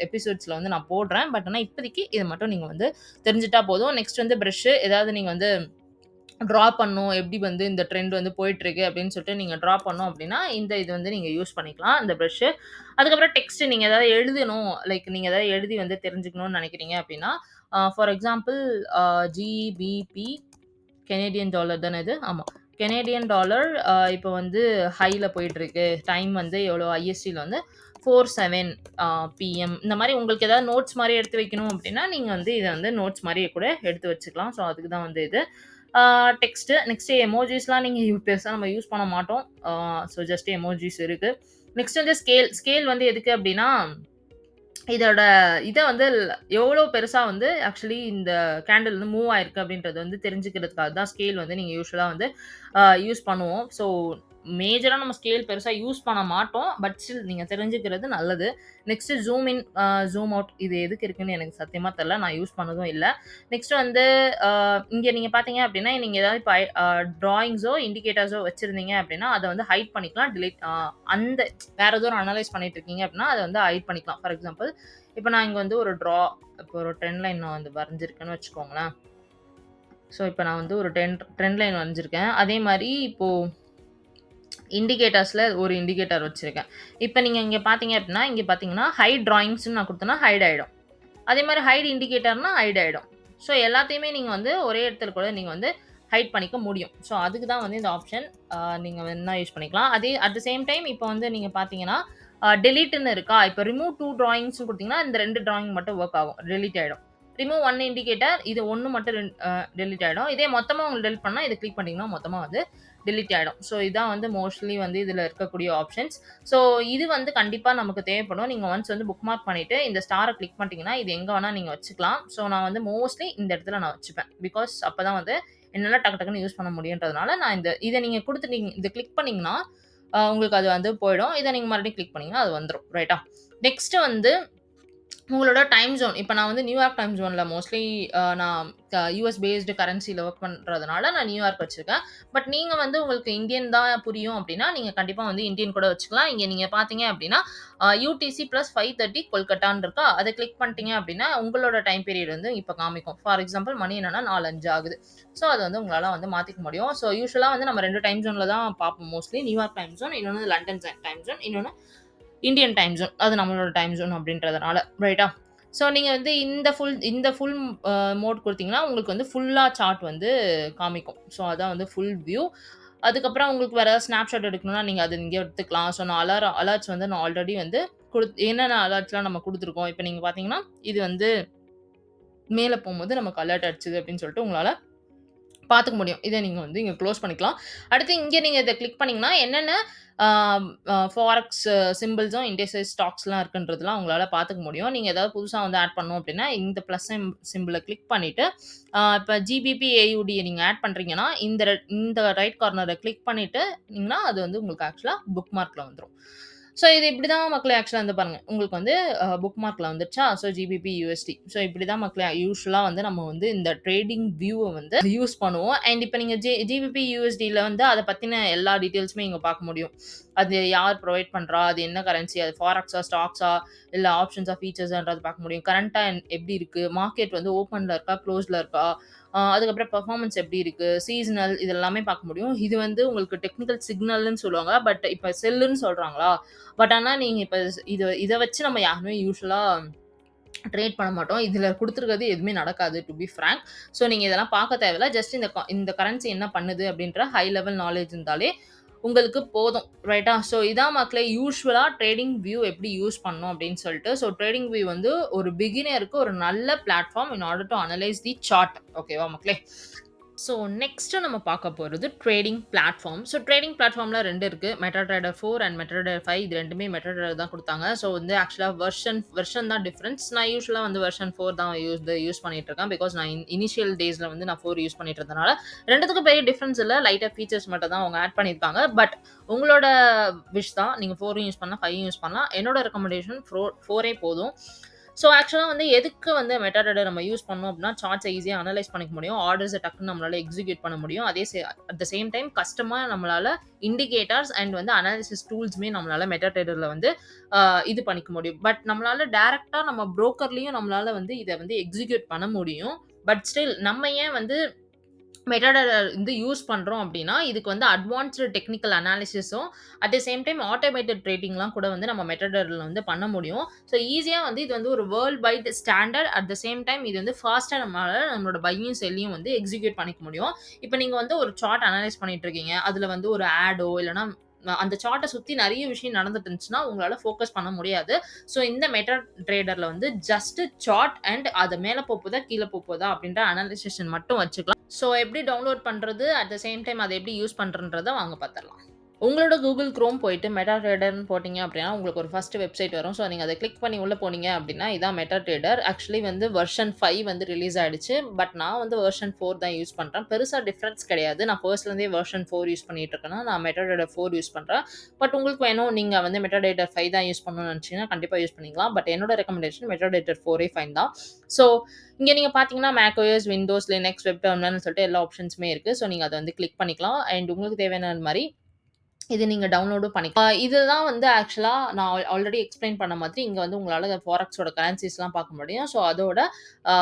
எபிசோட்ஸ்ல வந்து நான் போடுறேன். பட் ஆனா இப்போதைக்கு இத மட்டும் நீங்க வந்து தெரிஞ்சுட்டா போதும். நெக்ஸ்ட் வந்து பிரஷ் ஏதாவது நீங்க வந்து ட்ரா பண்ணணும். எப்படி வந்து இந்த ட்ரெண்ட் வந்து போயிட்டுருக்கு அப்படின்னு சொல்லிட்டு நீங்க ட்ரா பண்ணோம் அப்படின்னா, இந்த இது வந்து நீங்க யூஸ் பண்ணிக்கலாம். இந்த பிரஷ். அதுக்கப்புறம் டெக்ஸ்ட் நீங்க ஏதாவது எழுதணும். லைக் நீங்க ஏதாவது எழுதி வந்து தெரிஞ்சுக்கணும்னு நினைக்கிறீங்க அப்படின்னா, for example GBP Canadian dollar தானே இது? ஆமா. கனேடியன் டாலர் இப்போ வந்து ஹைல போயிட்டுருக்கு. டைம் வந்து எவ்வளோ ஐஎஸ்டில வந்து 47 பிஎம். இந்த மாரி உங்களுக்கு ஏதாவது நோட்ஸ் மாரி எடுத்து வைக்கணும் அப்படின்னா, நீங்க வந்து இத வந்து நோட்ஸ் மாரி கூட எடுத்து வச்சுக்கலாம். ஸோ அதுக்கு தான் வந்து இது. டெக்ஸ்ட். நெக்ஸ்ட் எமோஜிஸ்லாம் நீங்க பெருசா நம்ம யூஸ் பண்ண மாட்டோம். ஸோ ஜஸ்ட் எமோஜிஸ் இருக்கு. நெக்ஸ்ட் வந்து ஸ்கேல். ஸ்கேல் வந்து எதுக்கு அப்படின்னா, இதோட இத வந்து எவ்வளோ பெருசா வந்து ஆக்சுவலி இந்த கேண்டில் வந்து மூவ் ஆயிருக்கு அப்படின்றது வந்து தெரிஞ்சுக்கிறதுக்காக தான் ஸ்கேல் வந்து நீங்க யூசுவலா வந்து யூஸ் பண்ணுவோம். ஸோ மேஜரா நம்ம ஸ்கேல் பெருசா யூஸ் பண்ண மாட்டோம். பட் ஸ்டில் நீங்க தெரிஞ்சுக்கிறது நல்லது. Next zoom in, zoom out இது எதுக்கு இருக்குன்னு எனக்கு சத்தியமா தெரியல. நான் யூஸ் பண்ணதும் இல்ல. நெக்ஸ்ட் வந்து இங்க நீங்க பார்த்தீங்க அப்படின்னா, நீங்க ஏதாவது இப்ப டிராயிங்ஸோ, இண்டிகேட்டர்ஸோ வச்சிருந்தீங்க அப்படின்னா, அத வந்து ஹைட் பண்ணிக்கலாம். டிலீட் அந்த வேற ஏதோ ஒரு அனலைஸ் பண்ணிட்டு இருக்கீங்க அப்படின்னா, அத வந்து ஹைட் பண்ணிக்கலாம். ஃபார் எக்ஸாம்பிள் இப்ப நான் இங்க வந்து ஒரு இப்போ ஒரு ட்ரெண்ட் லைன் நான் வந்து வரைஞ்சிருக்கேன்னு வச்சுக்கோங்களேன். ஸோ இப்ப நான் வந்து ஒரு ட்ரெண்ட் லைன் வரைஞ்சிருக்கேன். அதே மாரி இப்போ இண்டிகேட்டர்ஸ்ல ஒரு இண்டிகேட்டர் வச்சிருக்கேன். இப்ப நீங்க இங்க பார்த்தீங்க அப்படின்னா, இங்க பார்த்தீங்கன்னா, ஹைட் டிராயிங்ஸ்ன்னு நான் குடுத்தேன்னா ஹைட் ஆயிடும். அதே மாரி ஹைட் இண்டிகேட்டர்னா ஹைட் ஆயிடும். ஸோ எல்லாத்தையுமே நீங்க வந்து ஒரே இடத்துல கூட நீங்க வந்து ஹைட் பண்ணிக்க முடியும். ஸோ அதுக்கு தான் வந்து இந்த ஆப்ஷன் நீங்க வேணா யூஸ் பண்ணிக்கலாம். அதே அட் த சேம் டைம் இப்போ வந்து நீங்க பார்த்தீங்கன்னா, டெலீட்ன்னு இருக்கா? இப்போ ரிமூவ் 2 டிராயிங்ஸ்ன்னு குடுத்தீங்கன்னா, இந்த 2 டிராயிங் மட்டும் வொர்க் ஆகும். டெலீட் ஆயிடும். ரிமூவ் 1 இண்டிகேட்டர் இது 1 மட்டும் டெலீட் ஆயிடும். இதே மொத்தமா உங்களுக்கு டெலீட் பண்ணா, இத கிளிக் பண்ணீங்கன்னா மொத்தமா வந்து டெலீட் ஆயிடும். ஸோ இதான் வந்து மோஸ்ட்லி வந்து இதுல இருக்கக்கூடிய ஆப்ஷன்ஸ். ஸோ இது வந்து கண்டிப்பா நமக்கு தேவைப்படும். நீங்க ஒன்ஸ் வந்து புக் மார்க் பண்ணிட்டு, இந்த ஸ்டார கிளிக் பண்ணிட்டீங்கன்னா, இது எங்க வேணா நீங்க வச்சுக்கலாம். ஸோ நான் வந்து மோஸ்ட்லி இந்த இடத்துல நான் வச்சுப்பேன். பிகாஸ் அப்பதான் வந்து என்னால டக்கு டக்குன்னு யூஸ் பண்ண முடியுன்றதுனால, நான் இத நீங்க குடுத்துட்டீங்க இத கிளிக் பண்ணீங்கன்னா, உங்களுக்கு அது வந்து போயிடும். இத நீங்க மறுபடியும் கிளிக் பண்ணீங்கன்னா, அது வந்துரும். ரைட்டா? நெக்ஸ்ட் வந்து உங்களோட டைம் ஜோன். இப்ப நான் வந்து நியூயார்க் டைம் ஜோன்ல மோஸ்ட்லி நான் யுஎஸ் பேஸ்டு கரன்சில வொர்க் பண்றதுனால நான் நியூயார்க் வச்சிருக்கேன். பட் நீங்க வந்து உங்களுக்கு இந்தியன் தான் புரியும் அப்டின்னா, நீங்க கண்டிப்பா வந்து இந்தியன் கூட வச்சுக்கலாம். இங்க நீங்க பார்த்தீங்க அப்டின்னா, யுடிசி + 5:30 கொல்கட்டான்னு இருக்கா? அத கிளிக் பண்ணிட்டீங்க அப்டின்னா, உங்களோட டைம் பீரியட் வந்து இப்ப காமிக்கும். ஃபார் எக்ஸாம்பிள் மணி என்னன்னா 4:05 ஆகுது. ஸோ அத வந்து உங்களால வந்து மாத்திக்க முடியும். ஸோ யூசுவலா வந்து நம்ம 2 டைம் ஜோன்ல தான் பார்ப்போம் மோஸ்ட்லி. நியூயார்க் டைம் ஜோன், இன்னொன்னு லண்டன் டைம் ஜோன், இன்னொன்னு இந்தியன் டைம் ஜோன். அது நம்மளோட டைம் ஜோன் அப்படின்றதுனால. ரைட்டா? ஸோ நீங்க வந்து இந்த ஃபுல் மோட் குடுத்தீங்கன்னா, உங்களுக்கு வந்து ஃபுல்லா சார்ட் வந்து காமிக்கும். ஸோ அதான் வந்து ஃபுல் வியூ. அதுக்கப்புறம் உங்களுக்கு வேற ஏதாவது ஸ்னாப்ஷாட் எடுக்கணும்னா, நீங்க அத இங்க எடுத்துக்கலாம். ஸோ நான் அலர்ட்ஸ் வந்து நான் ஆல்ரெடி வந்து என்னென்ன அலர்ட்ஸ்லாம் நம்ம குடுத்துருக்கோம். இப்ப நீங்க பார்த்தீங்கன்னா, இது வந்து மேல போம்போது நமக்கு அலர்ட் அடிச்சது அப்படின்னு சொல்லிட்டு உங்களால பார்த்துக்க முடியும். இத நீங்க வந்து இங்க குளோஸ் பண்ணிக்கலாம். அடுத்து இங்க நீங்க இத கிளிக் பண்ணீங்கன்னா, என்னென்ன ஆ ஃபாரெக்ஸ் சிம்பிள்ஸும், இண்டெக்ஸஸ், ஸ்டாக்ஸ்லாம் இருக்குன்றதெல்லாம் உங்களால பார்த்துக்க முடியும். நீங்க ஏதாவது புதுசா வந்து ஆட் பண்ணணும் அப்டின்னா, இந்த பிளஸ் சிம்பிள கிளிக் பண்ணிட்டு, இப்ப ஜிபிபி, ஏயுடி நீங்க ஆட் பண்றீங்கன்னா, இந்த ரைட் கார்னர கிளிக் பண்ணிட்டுங்கன்னா, அது வந்து உங்களுக்கு ஆக்சுவலா புக் மார்க்ல வந்துரும். ஸோ இது இப்படிதான் மக்களே ஆக்சுவலா வந்து பாருங்க. உங்களுக்கு வந்து புக் மார்க்ல வந்துருச்சா? So GBP, UST. ஸோ இப்படிதான் மக்களே யூசுவலா வந்து நம்ம வந்து இந்த ட்ரேடிங் வியூவ வந்து யூஸ் பண்ணுவோம். அண்ட் இப்ப நீங்க ஜிபிபி, யுஎஸ்டில வந்து அத பத்தின எல்லா டீட்டெயில்ஸுமே இங்க பார்க்க முடியும். அது யார் புரொவைட் பண்றா? அது என்ன கரன்சி? அது ஃபாரெக்ஸா? ஸ்டாக்ஸா? இல்ல ஆப்ஷன்ஸா? ஃபீச்சர்ஸான்றது பார்க்க முடியும். கரண்ட்டா எப்படி இருக்கு? மார்க்கெட் வந்து ஓப்பன்ல இருக்கா? குளோஸ்ட்ல இருக்கா? அதுக்கப்புறம் பெர்ஃபார்மன்ஸ் எப்படி இருக்கு? சீசனல் இது எல்லாமே பார்க்க முடியும். இது வந்து உங்களுக்கு டெக்னிக்கல் சிக்னல்ன்னு சொல்லுவாங்க. பட் இப்ப செல்லுன்னு சொல்றாங்களா? பட் ஆனா நீங்க இப்ப இத வச்சு நம்ம யாருமே யூசுவலா ட்ரேட் பண்ண மாட்டோம். இதுல குடுத்துருக்கிறது எதுவுமே நடக்காது டூ பி ஃபிராங்க். ஸோ நீங்க இதெல்லாம் பார்க்க தேவையில்ல. ஜஸ்ட் இந்த கரன்சி என்ன பண்ணுது அப்படின்ற ஹை லெவல் நாலேட்ஜ் இருந்தாலே உங்களுக்கு போதும். ரைட்டா? ஸோ இதான் மக்களே யூசுவலா ட்ரேடிங் வியூ எப்படி யூஸ் பண்ணணும் அப்படின்னு சொல்லிட்டு. ஸோ ட்ரேடிங் வியூ வந்து ஒரு பிகினருக்கு ஒரு நல்ல platform in order to analyse the chart. ஓகேவா மக்களே? ஸோ நெக்ஸ்ட்டு நம்ம பார்க்க போறது ட்ரேடிங் பிளாட்ஃபார்ம். ஸோ ட்ரேடிங் பிளாட்ஃபார்ம்ல 2 இருக்கு. MetaTrader 4 அண்ட் MetaTrader 5 இது 2மே MetaTrader தான் குடுத்தாங்க. ஸோ வந்து ஆக்சுவலா வெர்ஷன் தான் டிஃபரன்ஸ். நான் யூசுவலா வந்து வெர்ஷன் 4 தான் யூஸ் பண்ணிட்டு இருக்கேன். பிகாஸ் நான் இனிஷியல் டேஸ்ல வந்து நான் 4 யூஸ் பண்ணிட்டு இருந்தனால 2த்துக்கும் பெரிய டிஃபரன்ஸ் இல்ல. லைட்டா ஃபீச்சர்ஸ் மட்டும் தான் அவங்க ஆட் பண்ணியிருக்காங்க. பட் உங்களோட விஷ் தான். நீங்க 4ம் யூஸ் பண்ணலாம், 5ம் யூஸ் பண்ணலாம். என்னோட ரெக்கமெண்டேஷன் 4ஏ போதும். ஸோ ஆக்சுவலா வந்து எதுக்கு வந்து மெட்டாடேட்டா நம்ம யூஸ் பண்ணோம் அப்படின்னா, சார்ட்ஸ ஈஸியா அனலைஸ் பண்ணிக்க முடியும். ஆர்டர்ஸ டக்குன்னு நம்மளால எக்ஸிக்யூட் பண்ண முடியும். அட் த சேம் டைம் கஸ்டமா நம்மளால இண்டிகேட்டர்ஸ் அண்ட் வந்து அனாலிசிஸ் டூல்ஸுமே நம்மளால மெட்டாடேட்டர்ல வந்து இது பண்ணிக்க முடியும். பட் நம்மளால டைரக்ட்டா நம்ம புரோக்கர்லயும் நம்மளால வந்து இத வந்து எக்ஸிக்யூட் பண்ண முடியும். பட் ஸ்டில் நம்ம ஏன் வந்து மெட்டாடேட்டா வந்து யூஸ் பண்றோம் அப்டின்னா, இதுக்கு வந்து அட்வான்ஸ்டு டெக்னிக்கல் அனாலிசிஸும், at the same time automated ட்ரேடிங்லாம் கூட வந்து நம்ம மெட்டாடேட்டால வந்து பண்ண முடியும். ஸோ ஈஸியா வந்து இது வந்து ஒரு world wide standard. At the same time இது வந்து ஃபாஸ்ட்டா நம்மளோட பையும், செல்லையும் வந்து எக்ஸிக்யூட் பண்ணிக்க முடியும். இப்ப நீங்க வந்து ஒரு சார்ட் அனலைஸ் பண்ணிட்டு இருக்கீங்க. அதுல வந்து ஒரு ஆடோ இல்லன்னா அந்த சார்ட்ட சுத்தி நெறைய விஷயம் நடந்துட்டு இருந்துச்சுன்னா, உங்களால ஃபோக்கஸ் பண்ண முடியாது. ஸோ இந்த மெட்டா ட்ரேடர்ல வந்து ஜஸ்ட் சார்ட் அண்ட் அது மேல போகுதா, கீழ போகுதா அப்டின்ற அனலைசேஷன் மட்டும் வச்சுக்கலாம். ஸோ எப்படி டவுன்லோட் பண்றது? அட் த சேம் டைம் அத எப்படி யூஸ் பண்றன்றத வாங்க பார்த்துரலாம். உங்களோட Google Chrome போயிட்டு MetaTraderன்னு போட்டீங்க அப்படின்னா, உங்களுக்கு ஒரு ஃபர்ஸ்ட் வெப்சைட் வரும். ஸோ நீங்க அத கிளிக் பண்ணி உள்ள போனீங்க அப்படின்னா, இதான் MetaTrader. ஆக்சுவலி வந்து வெர்ஷன் 5 வந்து ரிலீஸ் ஆயிடுச்சு. பட் நான் வந்து வெர்ஷன் 4 தான் யூஸ் பண்றேன். பெருசா டிஃபரன்ஸ் கிடையாது. நான் ஃபர்ஸ்ட்லேருந்தே வெர்ஷன் 4 யூஸ் பண்ணிட்டு இருக்கேன்னா, நான் MetaTrader 4 யூஸ் பண்றேன். பட் உங்களுக்கு வேணும், நீங்க வந்து MetaTrader 5 தான் யூஸ் பண்ணணும்னு நினைச்சீங்கன்னா, கண்டிப்பா யூஸ் பண்ணிக்கலாம். பட் என்னோட ரெக்கமெண்டேஷன் MetaTrader 4ஏ ஃபைன் தான். ஸோ இங்க நீங்க பார்த்தீங்கன்னா, macOS, Windows, Linux, வெப் டெர்மினல்னு சொல்லிட்டு எல்லா ஆப்ஷன்ஸுமே இருக்கு. ஸோ நீங்க அத வந்து கிளிக் பண்ணிக்கலாம். அண்ட் உங்களுக்கு தேவையான மாரி இது நீங்க டவுன்லோடும் பண்ணிக்கலாம். இதுதான் வந்து ஆக்சுவலா நான் ஆல்ரெடி எக்ஸ்ப்ளைன் பண்ண மாதிரி, இங்க வந்து உங்களால ஃபாரெக்ஸோட கரன்சிஸ்லாம் பார்க்க முடியும். ஸோ அதோட ஆ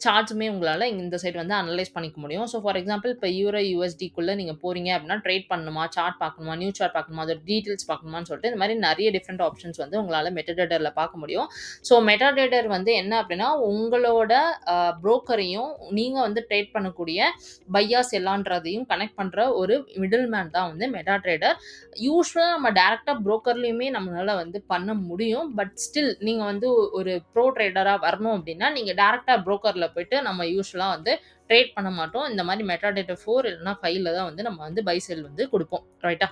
சார்ட்ஸுமே உங்களால இந்த சைட் வந்து அனலைஸ் பண்ணிக்க முடியும். ஸோ ஃபார் எக்ஸாம்பிள் இப்ப யூரோ, யுஎஸ்டிக்குள்ள நீங்க போறீங்க அப்படின்னா, ட்ரேட் பண்ணணுமா, சார்ட் பார்க்கணுமா, நியூ சார்ட் பார்க்கணுமா, அதோட டீட்டெயில்ஸ் பார்க்கணுமான்னு சொல்லிட்டு, இந்த மாரி நெறைய டிஃபரெண்ட் ஆப்ஷன்ஸ் வந்து உங்களால மெட்டாடேட்டால பார்க்க முடியும். ஸோ மெட்டாடேட்டர் வந்து என்ன அப்படின்னா, உங்களோட புரோக்கரையும், நீங்க வந்து ட்ரேட் பண்ணக்கூடிய பையா, செல்லான்றதையும் கனெக்ட் பண்ற ஒரு மிடில் மேன் தான் வந்து மெட்டாட்ரேடர். யூசுவலா நம்ம டைரக்ட்டா புரோக்கர்லயுமே நம்மளால வந்து பண்ண முடியும். பட் ஸ்டில் நீங்க வந்து ஒரு ப்ரோ ட்ரேடரா வரணும் அப்டின்னா, நீங்க டைரக்ட்டா புரோக்கர்ல போயிட்டு நம்ம யூசுவலா வந்து ட்ரேட் பண்ண மாட்டோம். இந்த மாரி மெட்டாடேட்டர் 4 இல்லன்னா 5ல தான் வந்து நம்ம வந்து பை, செல் வந்து குடுப்போம். ரைட்டா?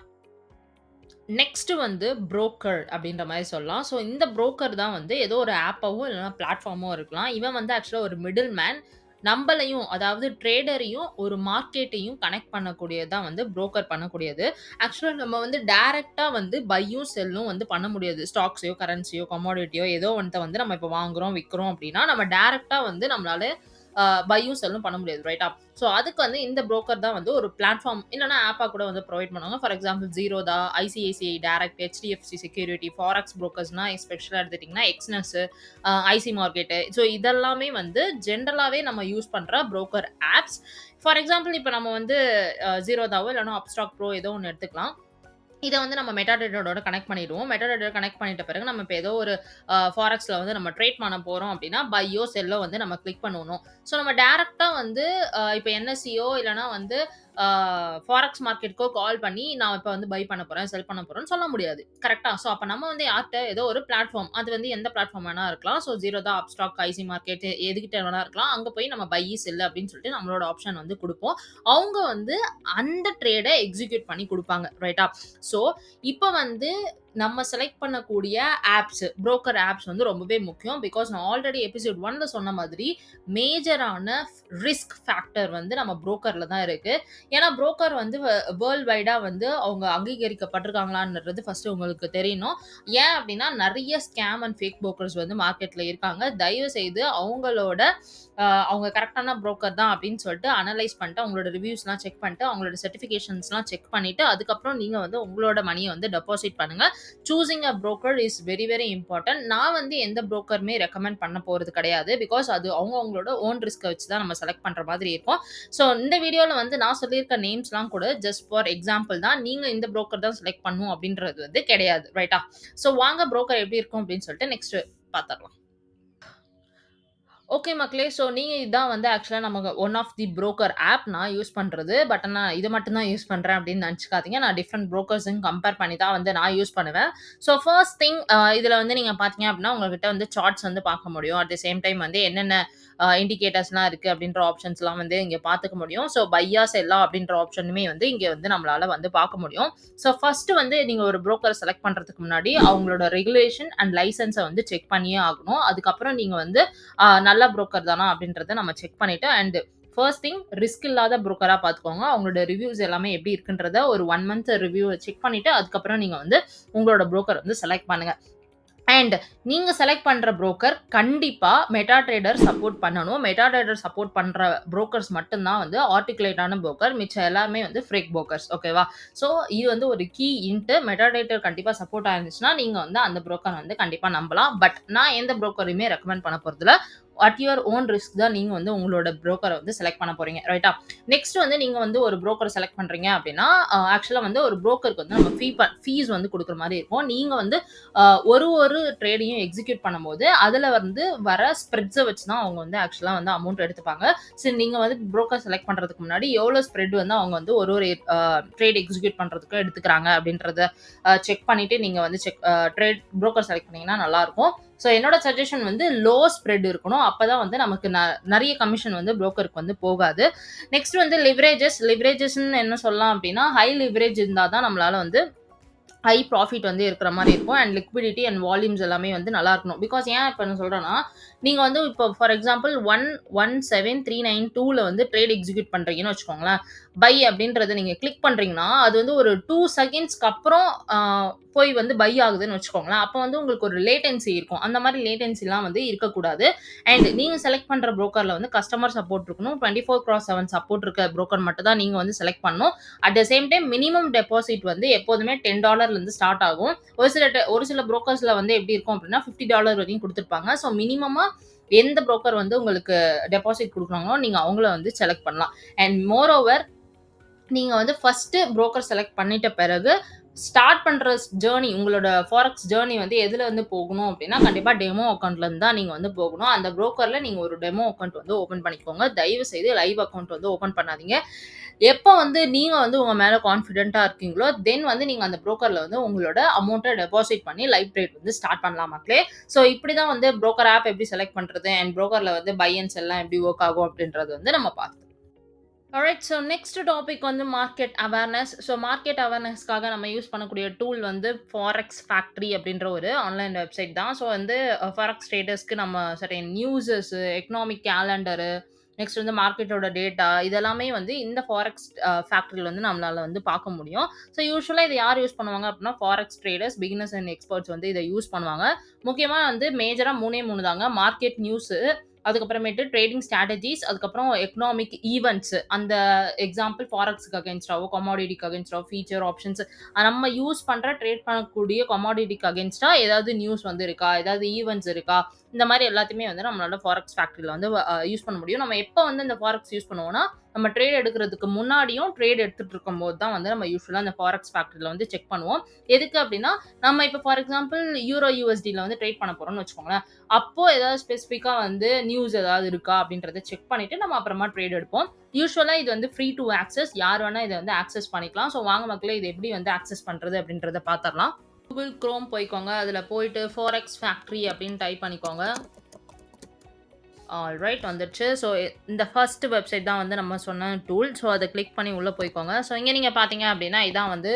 நெக்ஸ்ட் வந்து புரோக்கர் அப்படின்ற மாரி சொல்லலாம். ஸோ இந்த புரோக்கர் தான் வந்து ஏதோ ஒரு ஆப்பாவோ இல்லன்னா பிளாட்ஃபார்மோ இருக்கலாம். இவன் வந்து ஆக்சுவலா ஒரு மிடில் மேன். நம்பளையும் அதாவது ட்ரேடரையும் ஒரு மார்க்கெட்டையும் கனெக்ட் பண்ணக்கூடியது தான் வந்து புரோக்கர் பண்ணக்கூடியது. ஆக்சுவலா நம்ம வந்து டைரக்ட்டா வந்து பையும், செல்லும் வந்து பண்ண முடியாது. ஸ்டாக்ஸையோ, கரன்சியோ, கமோடிட்டியோ ஏதோ ஒண்ணத்த வந்து நம்ம இப்ப வாங்குறோம், விக்கிறோம் அப்படின்னா, நம்ம டைரக்ட்டா வந்து நம்மளால பையும், செல்லும் பண்ண முடியாது. ரைட்டா? ஸோ அதுக்கு வந்து இந்த புரோக்கர் தான் வந்து ஒரு பிளாட்ஃபார்ம் இல்லன்னா ஆப்பா கூட வந்து ப்ரொவைட் பண்ணுவாங்க. For example Zerodha, ICICI direct, HDFC security, forex புரோக்கர்ஸ்னா ஸ்பெஷலா எடுத்துட்டீங்கன்னா எக்ஸ்னஸ், ஐசி மார்க்கெட். ஸோ இதெல்லாமே வந்து ஜென்ரலாவே நம்ம யூஸ் பண்ற புரோக்கர் ஆப்ஸ். ஃபார் எக்ஸாம்பிள் இப்ப நம்ம வந்து Zerodhaவோ இல்லன்னா அப்ஸ்டாக் ப்ரோ ஏதோ ஒண்ணு எடுத்துக்கலாம். இத வந்து நம்ம மெட்டாடேட்டாவோட கனெக்ட் பண்ணிடுவோம். மெட்டாடேட்டா கனெக்ட் பண்ணிட்ட பிறகு நம்ம இப்ப ஏதோ ஒரு ஃபாரெக்ஸ்ல வந்து நம்ம ட்ரேட் பண்ண போறோம் அப்டின்னா, பையோ, செல்லோ வந்து நம்ம கிளிக் பண்ணணும். ஸோ நம்ம டைரக்ட்டா வந்து இப்ப NSEயோ இல்லன்னா வந்து ஃபாரெக்ஸ் மார்க்கெட்க்கோ கால் பண்ணி நான் இப்ப வந்து பை பண்ண போறேன், செல் பண்ண போறேன்னு சொல்ல முடியாது. கரெக்ட்டா? ஸோ அப்ப நம்ம வந்து யார்ட்ட ஏதோ ஒரு பிளாட்ஃபார்ம் அது வந்து எந்த பிளாட்ஃபார்ம் வேணா இருக்கலாம். So Zerodha, Upstox, IC market எதுகிட்ட வேணா இருக்கலாம். அங்க போய் நம்ம பை, செல் அப்படின்னு சொல்லிட்டு நம்மளோட ஆப்ஷன் வந்து குடுப்போம். அவங்க வந்து அந்த ட்ரேட எக்ஸிக்யூட் பண்ணி குடுப்பாங்க. ரைட்டா? ஸோ இப்ப வந்து நம்ம செலக்ட் பண்ணக்கூடிய ஆப்ஸ், புரோக்கர் ஆப்ஸ் வந்து ரொம்பவே முக்கியம். பிகாஸ் நான் ஆல்ரெடி எபிசோட் 1ல சொன்ன மாதிரி மேஜரான ரிஸ்க் ஃபேக்டர் வந்து நம்ம புரோக்கர்ல தான் இருக்கு. ஏன்னா புரோக்கர் வந்து வேர்ல்ட் வைடா வந்து அவங்க அங்கீகரிக்கப்பட்டிருக்காங்களான்றது ஃபர்ஸ்ட் உங்களுக்கு தெரியணும். ஏன் அப்படின்னா நிறைய ஸ்கேம் அண்ட் ஃபேக் புரோக்கர்ஸ் வந்து மார்க்கெட்ல இருக்காங்க. தயவு செய்து அவங்களோட அவங்க கரெக்டான புரோக்கர் தான் அப்படின்னு சொல்லிட்டு அனலைஸ் பண்ணிட்டு அவங்களோட ரிவ்யூஸ்லாம் செக் பண்ணிட்டு அவங்களோட சர்டிஃபிகேஷன்ஸ்லாம் செக் பண்ணிட்டு அதுக்கப்புறம் நீங்க வந்து உங்களோட மணியை வந்து டெபாசிட் பண்ணுங்க. Choosing a broker is very very important. நான் வந்து எந்த புரோக்கருமே ரெக்கமெண்ட் பண்ண போறது கிடையாது. பிகாஸ் அது அவங்களோட ஓன் ரிஸ்க்கை வச்சு தான் நம்ம செலக்ட் பண்ற மாதிரி இருக்கும். ஸோ இந்த வீடியோல வந்து நான் சொல்லியிருக்க நேம்ஸ்லாம் கூட ஜஸ்ட் ஃபார் எக்ஸாம்பிள் தான். நீங்க இந்த புரோக்கர் தான் செலக்ட் பண்ணணும் அப்படின்றது வந்து கிடையாது. ரைட்டா? ஸோ வாங்க புரோக்கர் எப்படி இருக்கும் அப்படின்னு சொல்லிட்டு நெக்ஸ்ட் பார்த்துடலாம். ஓகே மக்களே. ஸோ நீங்க இதான் வந்து ஆக்சுவலா நமக்கு one of the broker app நான் யூஸ் பண்றது. பட் நான் இத மட்டும் தான் யூஸ் பண்றேன் அப்படின்னு நினச்சுக்காதீங்க. நான் டிஃபரெண்ட் புரோக்கர்ஸையும் கம்பேர் பண்ணி தான் வந்து நான் யூஸ் பண்ணுவேன். ஸோ ஃபர்ஸ்ட் திங் இதுல வந்து நீங்க பார்த்தீங்க அப்படின்னா, உங்ககிட்ட வந்து சார்ட்ஸ் வந்து பார்க்க முடியும். அட் தி சேம் டைம் வந்து என்னென்ன இண்டிகேட்டர்ஸ்லாம் இருக்கு அப்படின்ற ஆப்ஷன்ஸ்லாம் வந்து இங்க பார்த்துக்க முடியும். ஸோ பையா, செல்லா அப்படின்ற ஆப்ஷனுமே வந்து இங்க வந்து நம்மளால வந்து பார்க்க முடியும். ஸோ ஃபர்ஸ்ட் வந்து நீங்க ஒரு புரோக்கர் செலக்ட் பண்றதுக்கு முன்னாடி அவங்களோட ரெகுலேஷன் அண்ட் லைசென்ஸை வந்து செக் பண்ணியே ஆகணும். அதுக்கப்புறம் நீங்க வந்து நல்ல புரோக்கர் தானா அப்படின்றத நம்ம செக் பண்ணிட்டு அண்ட் ஃபர்ஸ்ட் திங் ரிஸ்க் இல்லாத புரோக்கரா பார்த்துக்கோங்க. அவங்களோட ரிவ்யூஸ் எல்லாமே எப்படி இருக்குன்றத ஒரு 1 மந்த் ரிவ்யூ செக் பண்ணிட்டு அதுக்கப்புறம் நீங்க வந்து உங்களோட புரோக்கர் வந்து செலக்ட் பண்ணுங்க. அண்ட் நீங்க செலக்ட் பண்ற புரோக்கர் கண்டிப்பா மெட்டா ட்ரேடர் சப்போர்ட் பண்ணணும். மெட்டா ட்ரேடர் சப்போர்ட் பண்ற புரோக்கர்ஸ் மட்டும் தான் வந்து ஆர்டிகுலேட்டான புரோக்கர். மிச்சம் எல்லாமே வந்து ஃபேக் புரோக்கர்ஸ். ஓகேவா? ஸோ இது வந்து ஒரு கீ இன்ட். மெட்டா ட்ரேடர் கண்டிப்பா சப்போர்ட் ஆயிருந்துச்சுன்னா நீங்க வந்து அந்த புரோக்கர் வந்து கண்டிப்பா நம்பலாம். பட் நான் எந்த புரோக்கரையுமே ரெக்கமெண்ட் பண்ண போறதில்ல. அட் யுவர் ஓன் ரிஸ்க் தான் நீங்க வந்து உங்களோட புரோக்கரை வந்து செலக்ட் பண்ண போறீங்க. ரைட்டா? நெக்ஸ்ட் வந்து நீங்க வந்து ஒரு புரோக்கர் செலக்ட் பண்றீங்க அப்படின்னா, ஆக்சுவலா வந்து ஒரு புரோக்கருக்கு வந்து நம்ம ஃபீஸ் வந்து குடுக்குற மாரி இருக்கும். நீங்க வந்து ஒரு ட்ரேடையும் எக்ஸிக்யூட் பண்ணும்போது, அதுல வந்து வர ஸ்ப்ரெட்ஸ வச்சு தான் அவங்க வந்து ஆக்சுவலா வந்து அமௌண்ட் எடுத்துப்பாங்க. சரி நீங்க வந்து புரோக்கர் செலக்ட் பண்றதுக்கு முன்னாடி எவ்வளோ ஸ்ப்ரெட் வந்து அவங்க வந்து ஒரு ட்ரேட் எக்ஸிக்யூட் பண்றதுக்கு எடுத்துக்கிறாங்க அப்படின்றத செக் பண்ணிட்டு நீங்க வந்து ட்ரேட் புரோக்கர் செலக்ட் பண்ணீங்கன்னா நல்லாருக்கும். ஸோ என்னோட சஜஷன் வந்து லோ ஸ்ப்ரெட் இருக்கணும். அப்பதான் வந்து நமக்கு நெறைய கமிஷன் வந்து புரோக்கருக்கு வந்து போகாது. நெக்ஸ்ட் வந்து லிவரேஜஸ்ன்னு என்ன சொல்லலாம் அப்படின்னா, ஹை லிவரேஜ் இருந்தா தான் நம்மளால வந்து ஹை ப்ராஃபிட் வந்து இருக்கிற மாரி இருக்கும். அண்ட் லிக்விடிட்டி அண்ட் வால்யூம்ஸ் எல்லாமே வந்து நல்லா இருக்கணும். பிகாஸ் ஏன் இப்ப நான் சொல்றேன்னா, நீங்க வந்து இப்போ ஃபார் எக்ஸாம்பிள் 117,392ல வந்து ட்ரேட் எக்ஸிக்யூட் பண்றீங்கன்னு வச்சுக்கோங்களேன். பை அப்படின்றத நீங்க கிளிக் பண்றீங்கன்னா, அது வந்து ஒரு 2 செகண்ட்ஸ்க்கு அப்புறம் போய் வந்து பை ஆகுதுன்னு வச்சுக்கோங்களேன். அப்போ வந்து உங்களுக்கு ஒரு லேட்டன்சி இருக்கும். அந்த மாரி லேட்டன்சிலாம் வந்து இருக்கக்கூடாது. அண்ட் நீங்க செலக்ட் பண்ற புரோக்கர்ல வந்து கஸ்டமர் சப்போர்ட் இருக்கணும். 24/7 சப்போர்ட் இருக்க புரோக்கர் மட்டும் தான் நீங்க வந்து செலக்ட் பண்ணணும். At the same time minimum deposit வந்து எப்போதுமே $10லேருந்து ஸ்டார்ட் ஆகும். ஒரு சில புரோக்கர்ஸ்ல வந்து எப்படி இருக்கும் அப்படின்னா $50 வரையும் குடுத்துருப்பாங்க. ஸோ மினிமமா எந்த புரோக்கர் வந்து உங்களுக்கு டெபாசிட் குடுக்குறாங்களோ, நீங்க அவங்கள வந்து செலக்ட் பண்ணலாம். அண்ட் மோர் ஓவர் நீங்க வந்து ஃபர்ஸ்ட் புரோக்கர் செலக்ட் பண்ணிட்ட பிறகு, ஸ்டார்ட் பண்ற ஜர்னி உங்களோட ஃபாரெக்ஸ் ஜர்னி வந்து எதுல வந்து போகணும் அப்டின்னா, கண்டிப்பா டெமோ அக்கவுண்ட்ல இருந்து தான் நீங்க வந்து போகணும். அந்த புரோக்கர்ல நீங்க ஒரு டெமோ அக்கவுண்ட் வந்து ஓப்பன் பண்ணிக்கோங்க. தயவு செய்து லைவ் அக்கவுண்ட் வந்து ஓப்பன் பண்ணாதீங்க. எப்ப வந்து நீங்க வந்து உங்க மேல கான்ஃபிடென்ட்டா இருக்கீங்களோ, தென் வந்து நீங்க அந்த புரோக்கர்ல வந்து உங்களோட அமௌண்ட்ட டெபாசிட் பண்ணி லைவ் ட்ரேட் வந்து ஸ்டார்ட் பண்ணலாம் மக்களே. ஸோ இப்படி தான் வந்து புரோக்கர் ஆப் எப்படி செலக்ட் பண்றது அண்ட் புரோக்கர்ல வந்து பை அண்ட் செல்லாம் எப்படி வொர்க் ஆகும் அப்படின்றது வந்து நம்ம பார்த்தோம். ஆல்ரைட். ஸோ நெக்ஸ்ட் டாபிக் வந்து மார்க்கெட் அவேர்னஸ். ஸோ மார்க்கெட் அவேர்னஸ்க்காக நம்ம யூஸ் பண்ணக்கூடிய டூல் வந்து ஃபாரெக்ஸ் ஃபேக்டரி அப்படின்ற ஒரு ஆன்லைன் வெப்சைட் தான். ஸோ வந்து ஃபாரெக்ஸ் ட்ரேடர்ஸ்க்கு நம்ம certain newses, economic calendar, next வந்து மார்க்கெட்டோட டேட்டா இதெல்லாமே வந்து இந்த ஃபாரெக்ஸ் ஃபேக்டரியில வந்து நம்மளால வந்து பார்க்க முடியும். ஸோ யூசுவலா இத யார் யூஸ் பண்ணுவாங்க அப்படின்னா, forex traders, beginners and experts வந்து இத யூஸ் பண்ணுவாங்க. முக்கியமா வந்து மேஜரா 3 தாங்க. மார்க்கெட் நியூஸு, அதுக்கப்புறமேட்டு ட்ரேடிங் ஸ்ட்ராட்டஜிஸ், அதுக்கப்புறம் எக்கனாமிக் ஈவென்ட்ஸ். அந்த எக்ஸாம்பிள் ஃபாரெக்ஸ்க்கு அகைன்ஸ்டாவோ, கமாடிட்டிக்கு அகைன்ஸ்டாவோ, ஃபியூச்சர் ஆப்ஷன்ஸ் நம்ம யூஸ் பண்ற ட்ரேட் பண்ணக்கூடிய கமாடிட்டிக்கு அகைன்ஸ்டா ஏதாவது நியூஸ் வந்து இருக்கா? ஏதாவது ஈவென்ட்ஸ் இருக்கா? இந்த மாரி எல்லாத்தையுமே வந்து நம்மளால ஃபாரெக்ஸ் ஃபேக்டரியில வந்து யூஸ் பண்ண முடியும். நம்ம எப்ப வந்து இந்த ஃபாரெக்ஸ் யூஸ் பண்ணுவோம்னா, நம்ம ட்ரேட் எடுக்கிறதுக்கு முன்னாடியும், ட்ரேட் எடுத்துட்டு இருக்கும்போது தான் வந்து நம்ம யூசுவலா அந்த ஃபாரெக்ஸ் ஃபேக்டரில வந்து செக் பண்ணுவோம். எதுக்கு அப்டின்னா, நம்ம இப்ப ஃபார் எக்ஸாம்பிள் யூரோ, யுஎஸ்டில வந்து ட்ரேட் பண்ண போறோம்னு வச்சுக்கோங்களேன். அப்போ ஏதாவது ஸ்பெசிஃபிக்கா வந்து நியூஸ் ஏதாவது இருக்கா அப்டின்றத செக் பண்ணிட்டு நம்ம அப்புறமா ட்ரேட் எடுப்போம். யூசுவலா இது வந்து ஃப்ரீ டூ ஆக்சஸ். யார் வேணா இத வந்து ஆக்சஸ் பண்ணிக்கலாம். ஸோ வாங்க மக்களே இத எப்படி வந்து ஆக்சஸ் பண்றது அப்டின்றத பாத்தரலாம். Google Chrome போய்க்கோங்க. அதுல போயிட்டு ஃபாரெக்ஸ் ஃபேக்டரி அப்டின்னு டைப் பண்ணிக்கோங்க. ஆல்ரைட் வந்துருச்சு. ஸோ இந்த ஃபர்ஸ்ட் வெப்சைட் தான் வந்து நம்ம சொன்ன டூல். ஸோ அத கிளிக் பண்ணி உள்ள போய்க்கோங்க. ஸோ இங்க நீங்க பார்த்தீங்க அப்டின்னா, இதான் வந்து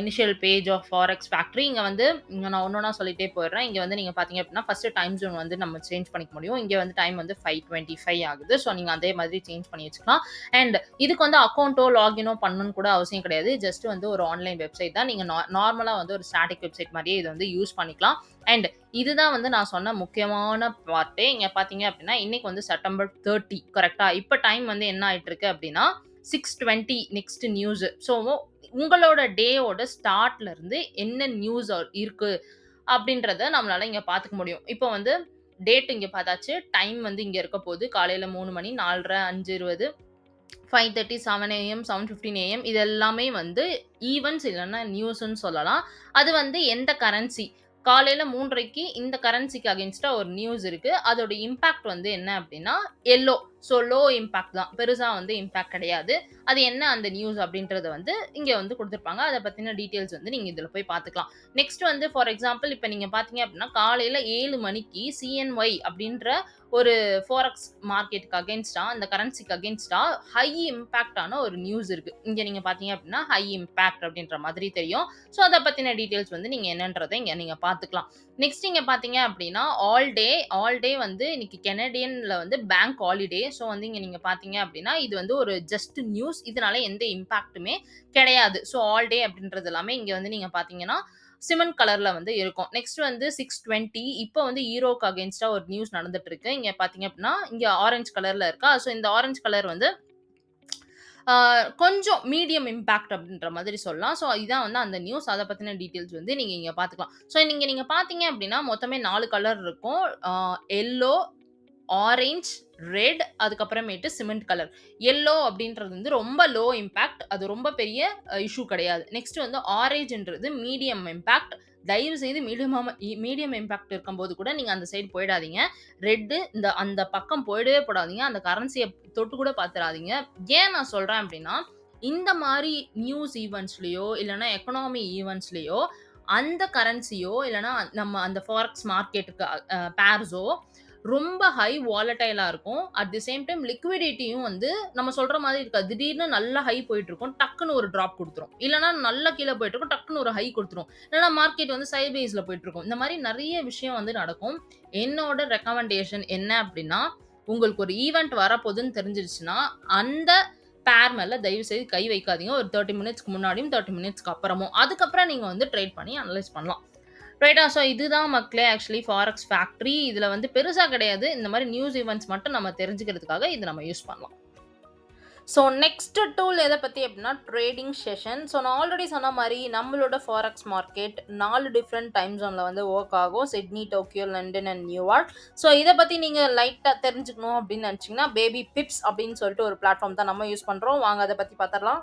initial page of forex factory. இங்க வந்து இங்க நான் ஒண்ணொண்ணா சொல்லிட்டே போயிடுறேன். இங்க வந்து நீங்க பார்த்தீங்க அப்டின்னா, ஃபர்ஸ்ட் டைம் ஜோன் வந்து நம்ம சேஞ்ச் பண்ணிக்க முடியும். இங்க வந்து டைம் வந்து 5:25 ஆகுது. ஸோ நீங்க அதே மாதிரி சேஞ்ச் பண்ணி வச்சுக்கலாம். அண்ட் இதுக்கு வந்து அக்கவுண்டோ, லாகினோ பண்ணணும்னு கூட அவசியம் கிடையாது. ஜஸ்ட் வந்து ஒரு ஆன்லைன் வெப்சைட் தான். நீங்க நார்மலா வந்து ஒரு ஸ்டாட்டிக் வெப்சைட் மாரியே இத வந்து யூஸ் பண்ணிக்கலாம். அண்ட் இதுதான் வந்து நான் சொன்ன முக்கியமான பார்ட்டே. இங்க பார்த்தீங்க அப்டின்னா, இன்னைக்கு வந்து செப்டம்பர் 30 கரெக்ட்டா? இப்ப டைம் வந்து என்ன ஆயிட்டு இருக்கு அப்டின்னா, 6:20 நெக்ஸ்ட் நியூஸ். ஸோ உங்களோட டேயோட ஸ்டார்ட்ல இருந்து என்ன நியூஸ் இருக்கு அப்டின்றத நம்மளால இங்க பார்த்துக்க முடியும். இப்போ வந்து டேட் இங்க பார்த்தாச்சு. டைம் வந்து இங்க இருக்க போது. காலையில 3 மணி, 4:30, 5:20, 5:30, 7 AM, 7:15 AM இது எல்லாமே வந்து ஈவென்ட்ஸ் இல்லன்னா நியூஸ்ன்னு சொல்லலாம். அது வந்து எந்த கரன்சி காலையில 3:30க்கு இந்த கரன்சிக்கு அகைன்ஸ்டா ஒரு நியூஸ் இருக்கு. அதோட இம்பாக்ட் வந்து என்ன அப்டின்னா, எல்லோ. ஸோ லோ இம்பாக்ட் தான். பெருசா வந்து இம்பாக்ட் கிடையாது. அது என்ன அந்த நியூஸ் அப்டின்றத வந்து இங்க வந்து குடுத்திருப்பாங்க. அத பத்தின டீட்டெயில்ஸ் வந்து நீங்க இதுல போய் பார்த்துக்கலாம். நெக்ஸ்ட் வந்து ஃபார் எக்ஸாம்பிள் இப்ப நீங்க பார்த்தீங்க அப்டின்னா, காலையில 7 மணிக்கு சிஎன்ஒய் அப்டின்ற ஒரு ஃபாரெக்ஸ் மார்க்கெட்டுக்கு அகைன்ஸ்டா அந்த கரன்சிக்கு அகைன்ஸ்டா ஹை இம்பாக்ட் ஆன ஒரு நியூஸ் இருக்கு. இங்க நீங்க பார்த்தீங்க அப்டின்னா, ஹை இம்பாக்ட் அப்டின்ற மாதிரி தெரியும். ஸோ அத பத்தின டீட்டெயில்ஸ் வந்து நீங்க என்னன்றத இங்க நீங்க பார்த்துக்கலாம். நெக்ஸ்ட் இங்க பார்த்தீங்க அப்டின்னா, ஆல் டே வந்து இன்னைக்கு கனடியன்ல வந்து பேங்க் ஹாலிடே. ஸோ வந்து இங்க நீங்க பார்த்தீங்க அப்டின்னா, இது வந்து ஒரு ஜஸ்ட் நியூஸ். இதனால எந்த இம்பாக்ட்டுமே கிடையாது. ஸோ ஆல் டே அப்டின்றது எல்லாமே இங்க வந்து நீங்க பார்த்தீங்கன்னா, சிமெண்ட் கலர்ல வந்து இருக்கும். நெக்ஸ்ட் வந்து 6:20 இப்போ வந்து ஈரோக்கு அகைன்ஸ்டா ஒரு நியூஸ் நடந்துட்டு இருக்கு. இங்க பார்த்தீங்க அப்டின்னா, இங்க ஆரஞ்ச் கலர்ல இருக்கா? ஸோ இந்த ஆரஞ்ச் கலர் வந்து ஆ கொஞ்சம் மீடியம் இம்பாக்ட் அப்டின்ற மாதிரி சொல்லலாம். ஸோ இதான் வந்து அந்த நியூஸ். அத பத்தின டீட்டெயில்ஸ் வந்து நீங்க இங்க பார்த்துக்கலாம். ஸோ நீங்க பார்த்தீங்க அப்டின்னா, மொத்தமே 4 கலர் இருக்கும். எல்லோ, ஆரஞ்ச், ரெட் அதுக்கப்புறமேட்டு சிமெண்ட் கலர். எல்லோ அப்டின்றது வந்து ரொம்ப லோ இம்பாக்ட். அது ரொம்ப பெரிய இஷ்யூ கிடையாது. நெக்ஸ்ட் வந்து ஆரஞ்சுன்றது மீடியம் இம்பாக்ட். தயவு செய்து மீடியம் இம்பாக்ட் இருக்கும்போது கூட நீங்க அந்த சைடு போயிடாதீங்க. அந்த பக்கம் போயிடவே போடாதீங்க. அந்த கரன்சிய தொட்டு கூட பார்த்துறாதீங்க. ஏன் நான் சொல்றேன் அப்டின்னா, இந்த மாரி நியூஸ் ஈவென்ட்ஸ்லயோ, இல்லன்னா எக்கனாமி ஈவென்ட்ஸ்லயோ அந்த கரன்சியோ இல்லன்னா நம்ம அந்த ஃபாரெக்ஸ் மார்க்கெட்டுக்கு பேர்ஸோ ரொம்ப ஹை வாலடைலா இருக்கும். அட் தி சேம் டைம் லிக்விடிட்டியும் வந்து நம்ம சொல்ற மாதிரி இருக்காது. திடீர்னு நல்லா ஹை போயிட்டுருக்கும். டக்குன்னு ஒரு ட்ராப் குடுத்துரும். இல்லன்னா நல்லா கீழ போயிட்டுருக்கும். டக்குன்னு ஒரு ஹை குடுத்துரும். இல்லன்னா மார்க்கெட் வந்து சைட்வேஸ்ல போயிட்டுருக்கும். இந்த மாரி நெறைய விஷயம் வந்து நடக்கும். என்னோட ரெக்கமெண்டேஷன் என்ன அப்டின்னா, உங்களுக்கு ஒரு ஈவென்ட் வரப்போதுன்னு தெரிஞ்சிருச்சுன்னா, அந்த பேர் மேல தயவு செய்து கை வைக்காதீங்க. ஒரு 30 மினிட்ஸ்க்கு முன்னாடியும், 30 மினிட்ஸ்க்கு அப்புறமும். அதுக்கப்புறம் நீங்க வந்து ட்ரேட் பண்ணி அனலைஸ் பண்ணலாம். ரைட்டா? ஸோ இதுதான் மக்களே ஆக்சுவலி ஃபாரெக்ஸ் ஃபேக்டரி. இதுல வந்து பெருசா கிடையாது. இந்த மாரி நியூஸ் ஈவென்ட்ஸ் மட்டும் நம்ம தெரிஞ்சுக்கிறதுக்காக இத நம்ம யூஸ் பண்ணலாம். ஸோ நெக்ஸ்ட் டூல் எத பத்தி அப்டின்னா, ட்ரேடிங் செஷன். ஸோ நான் ஆல்ரெடி சொன்ன மாரி நம்மளோட ஃபாரெக்ஸ் மார்க்கெட் 4 டிஃபரண்ட் டைம் ஜோன்ல வந்து வொர்க் ஆகும். Sydney, Tokyo, London and New York. So இத பத்தி நீங்க லைட்டா தெரிஞ்சுக்கணும் அப்டின்னு நெனச்சீங்கன்னா, பேபி பிப்ஸ் அப்டின்னு சொல்லிட்டு ஒரு பிளாட்ஃபார்ம் தான் நம்ம யூஸ் பண்றோம். வாங்க அத பத்தி பாத்துரலாம்.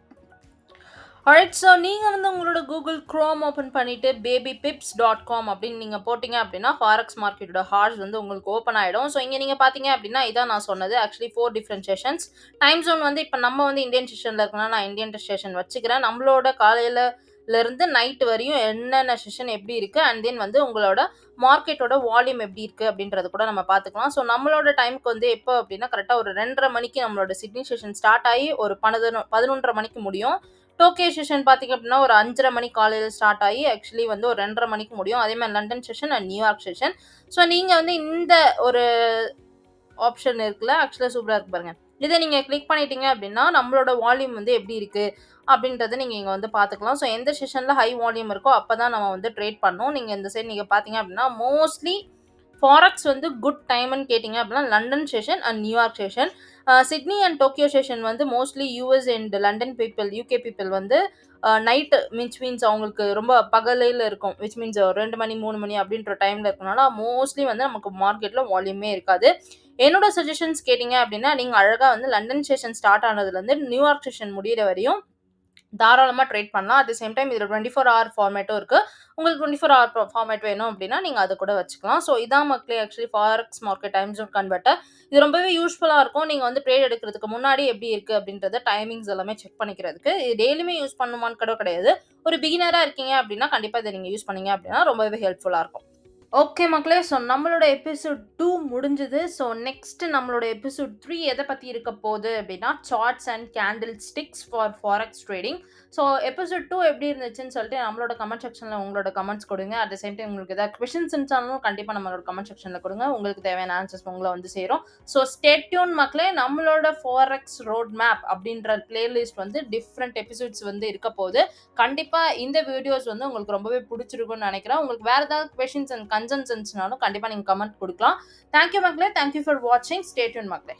ஆல்ரைட். ஸோ நீங்க வந்து உங்களோட Google Chrome ஓப்பன் பண்ணிட்டு babypips.com அப்படின்னு நீங்க போட்டீங்க அப்படின்னா, ஃபாரெக்ஸ் மார்க்கெட்டோட ஹார்ஸ் வந்து உங்களுக்கு ஓப்பன் ஆயிடும். ஸோ இங்க நீங்க பார்த்தீங்க அப்படின்னா, இதான் நான் சொன்னது. Actually 4 different sessions. Time zone வந்து இப்ப நம்ம வந்து இந்தியன் செஷன்ல இருக்கனால நான் இந்தியன் செஷன் வச்சுக்கிறேன். நம்மளோட காலையிலருந்து நைட் வரையும் என்னென்ன செஷன் எப்படி இருக்கு, அண்ட் தென் வந்து உங்களோட மார்க்கெட்டோட வால்யூம் எப்படி இருக்கு அப்படின்றத கூட நம்ம பார்த்துக்கலாம். ஸோ நம்மளோட டைம்க்கு வந்து எப்போ அப்படின்னா, கரெக்ட்டா ஒரு 2:30 மணிக்கு நம்மளோட சிட்னி செஷன் ஸ்டார்ட் ஆகி ஒரு 11:30 மணிக்கு முடியும். டோக்கியோ செஷன் பார்த்தீங்க அப்படின்னா, ஒரு 5:30 மணி காலையில ஸ்டார்ட் ஆகி, ஆக்சுவலி வந்து ஒரு 2:30 மணிக்கு முடியும். அதே மாரி London session and New York session. So நீங்க வந்து இந்த ஒரு ஆப்ஷன் இருக்குல்ல, ஆக்சுவலா சூப்பரா இருக்கு பாருங்க. இத நீங்க கிளிக் பண்ணிட்டீங்க அப்படின்னா, நம்மளோட வால்யூம் வந்து எப்படி இருக்கு அப்படின்றத நீங்க இங்க வந்து பார்த்துக்கலாம். ஸோ எந்த செஷன்ல ஹை வால்யூம் இருக்கோ அப்பதான் நம்ம வந்து ட்ரேட் பண்ணணும். நீங்க இந்த சைடு நீங்க பார்த்தீங்க அப்படின்னா, மோஸ்ட்லி ஃபாரெக்ஸ் வந்து குட் டைம்ன்னு கேட்டீங்க அப்படின்னா, London session and New York session. Sydney and Tokyo session வந்து mostly US and London people, UK people வந்து நைட்டு மீன்ஸ் அவங்களுக்கு ரொம்ப பகலையில இருக்கும். விச் மீன்ஸ் 2 மணி, 3 மணி அப்படின்ற டைம்ல இருக்கனால மோஸ்ட்லி வந்து நமக்கு மார்க்கெட்ல வால்யூமே இருக்காது. என்னோட சஜஷன்ஸ் கேட்டீங்க அப்படின்னா, நீங்க அழகா வந்து லண்டன் செஷன் ஸ்டார்ட் ஆனதுலருந்து நியூயார்க் செஷன் முடியிற வரையும் தாராளமா ட்ரேட் பண்ணலாம். அட் த சேம் டைம் இதுல 24 ஹவர் ஃபார்மேட்டும் இருக்கு. உங்களுக்கு 24 ஹவர் ஃபார்மேட் வேணும் அப்டின்னா, நீங்க அத கூட வச்சுக்கலாம். ஸோ இதான் மக்களே actually forex market time zone converter. இது ரொம்பவே யூஸ்ஃபுல்லா இருக்கும். நீங்க வந்து ட்ரேட் எடுக்கிறதுக்கு முன்னாடி எப்டி இருக்கு அப்டின்றத டைமிங்ஸ் எல்லாமே செக் பண்ணிக்கிறதுக்கு. இது டெய்லியுமே யூஸ் பண்ணணுமான்னு கூட கிடையாது. ஒரு பிகினரா இருக்கீங்க அப்டின்னா, கண்டிப்பா இத நீங்க யூஸ் பண்ணீங்க அப்டின்னா ரொம்பவே ஹெல்ப்ஃபுல்லா இருக்கும். ஓகே மக்களே. ஸோ நம்மளோட எபிசோட் 2 முடிஞ்சது. ஸோ நெக்ஸ்ட் நம்மளோட எபிசோட் 3 எத பத்தி இருக்க போது அப்டின்னா, charts and candlesticks for forex trading. So episode 2 எப்படி இருந்துச்சுன்னு சொல்லிட்டு நம்மளோட கமெண்ட் செக்ஷன்ல உங்களோட கமெண்ட்ஸ் கொடுங்க. அட் த சேம் டைம் உங்களுக்கு ஏதாவது கொஸ்டின்ஸ் இருந்துச்சாலும் கண்டிப்பா நம்மளோட கமெண்ட் செக்ஷன்ல கொடுங்க. உங்களுக்கு தேவையான ஆன்சர்ஸ் உங்கள வந்து சேரும். ஸோ ஸ்டே டியூன் மக்களே. நம்மளோட ஃபாரெக்ஸ் ரோட் மேப் அப்படின்ற பிளேலிஸ்ட் வந்து டிஃப்ரெண்ட் எபிசோட்ஸ் வந்து இருக்க போது. கண்டிப்பா இந்த வீடியோஸ் வந்து உங்களுக்கு ரொம்பவே புடிச்சிருக்கும்னு நெனைக்கிறேன். உங்களுக்கு வேற ஏதாவது கொஸ்டின்ஸ் அண்ட் கன்சர்ன்ஸ் இருந்துச்சுனாலும் கண்டிப்பா நீங்க கமெண்ட் குடுக்கலாம். தேங்க் யூ மக்களே. தேங்க் யூ ஃபார் வாட்சிங். ஸ்டே டியூன் மக்களே.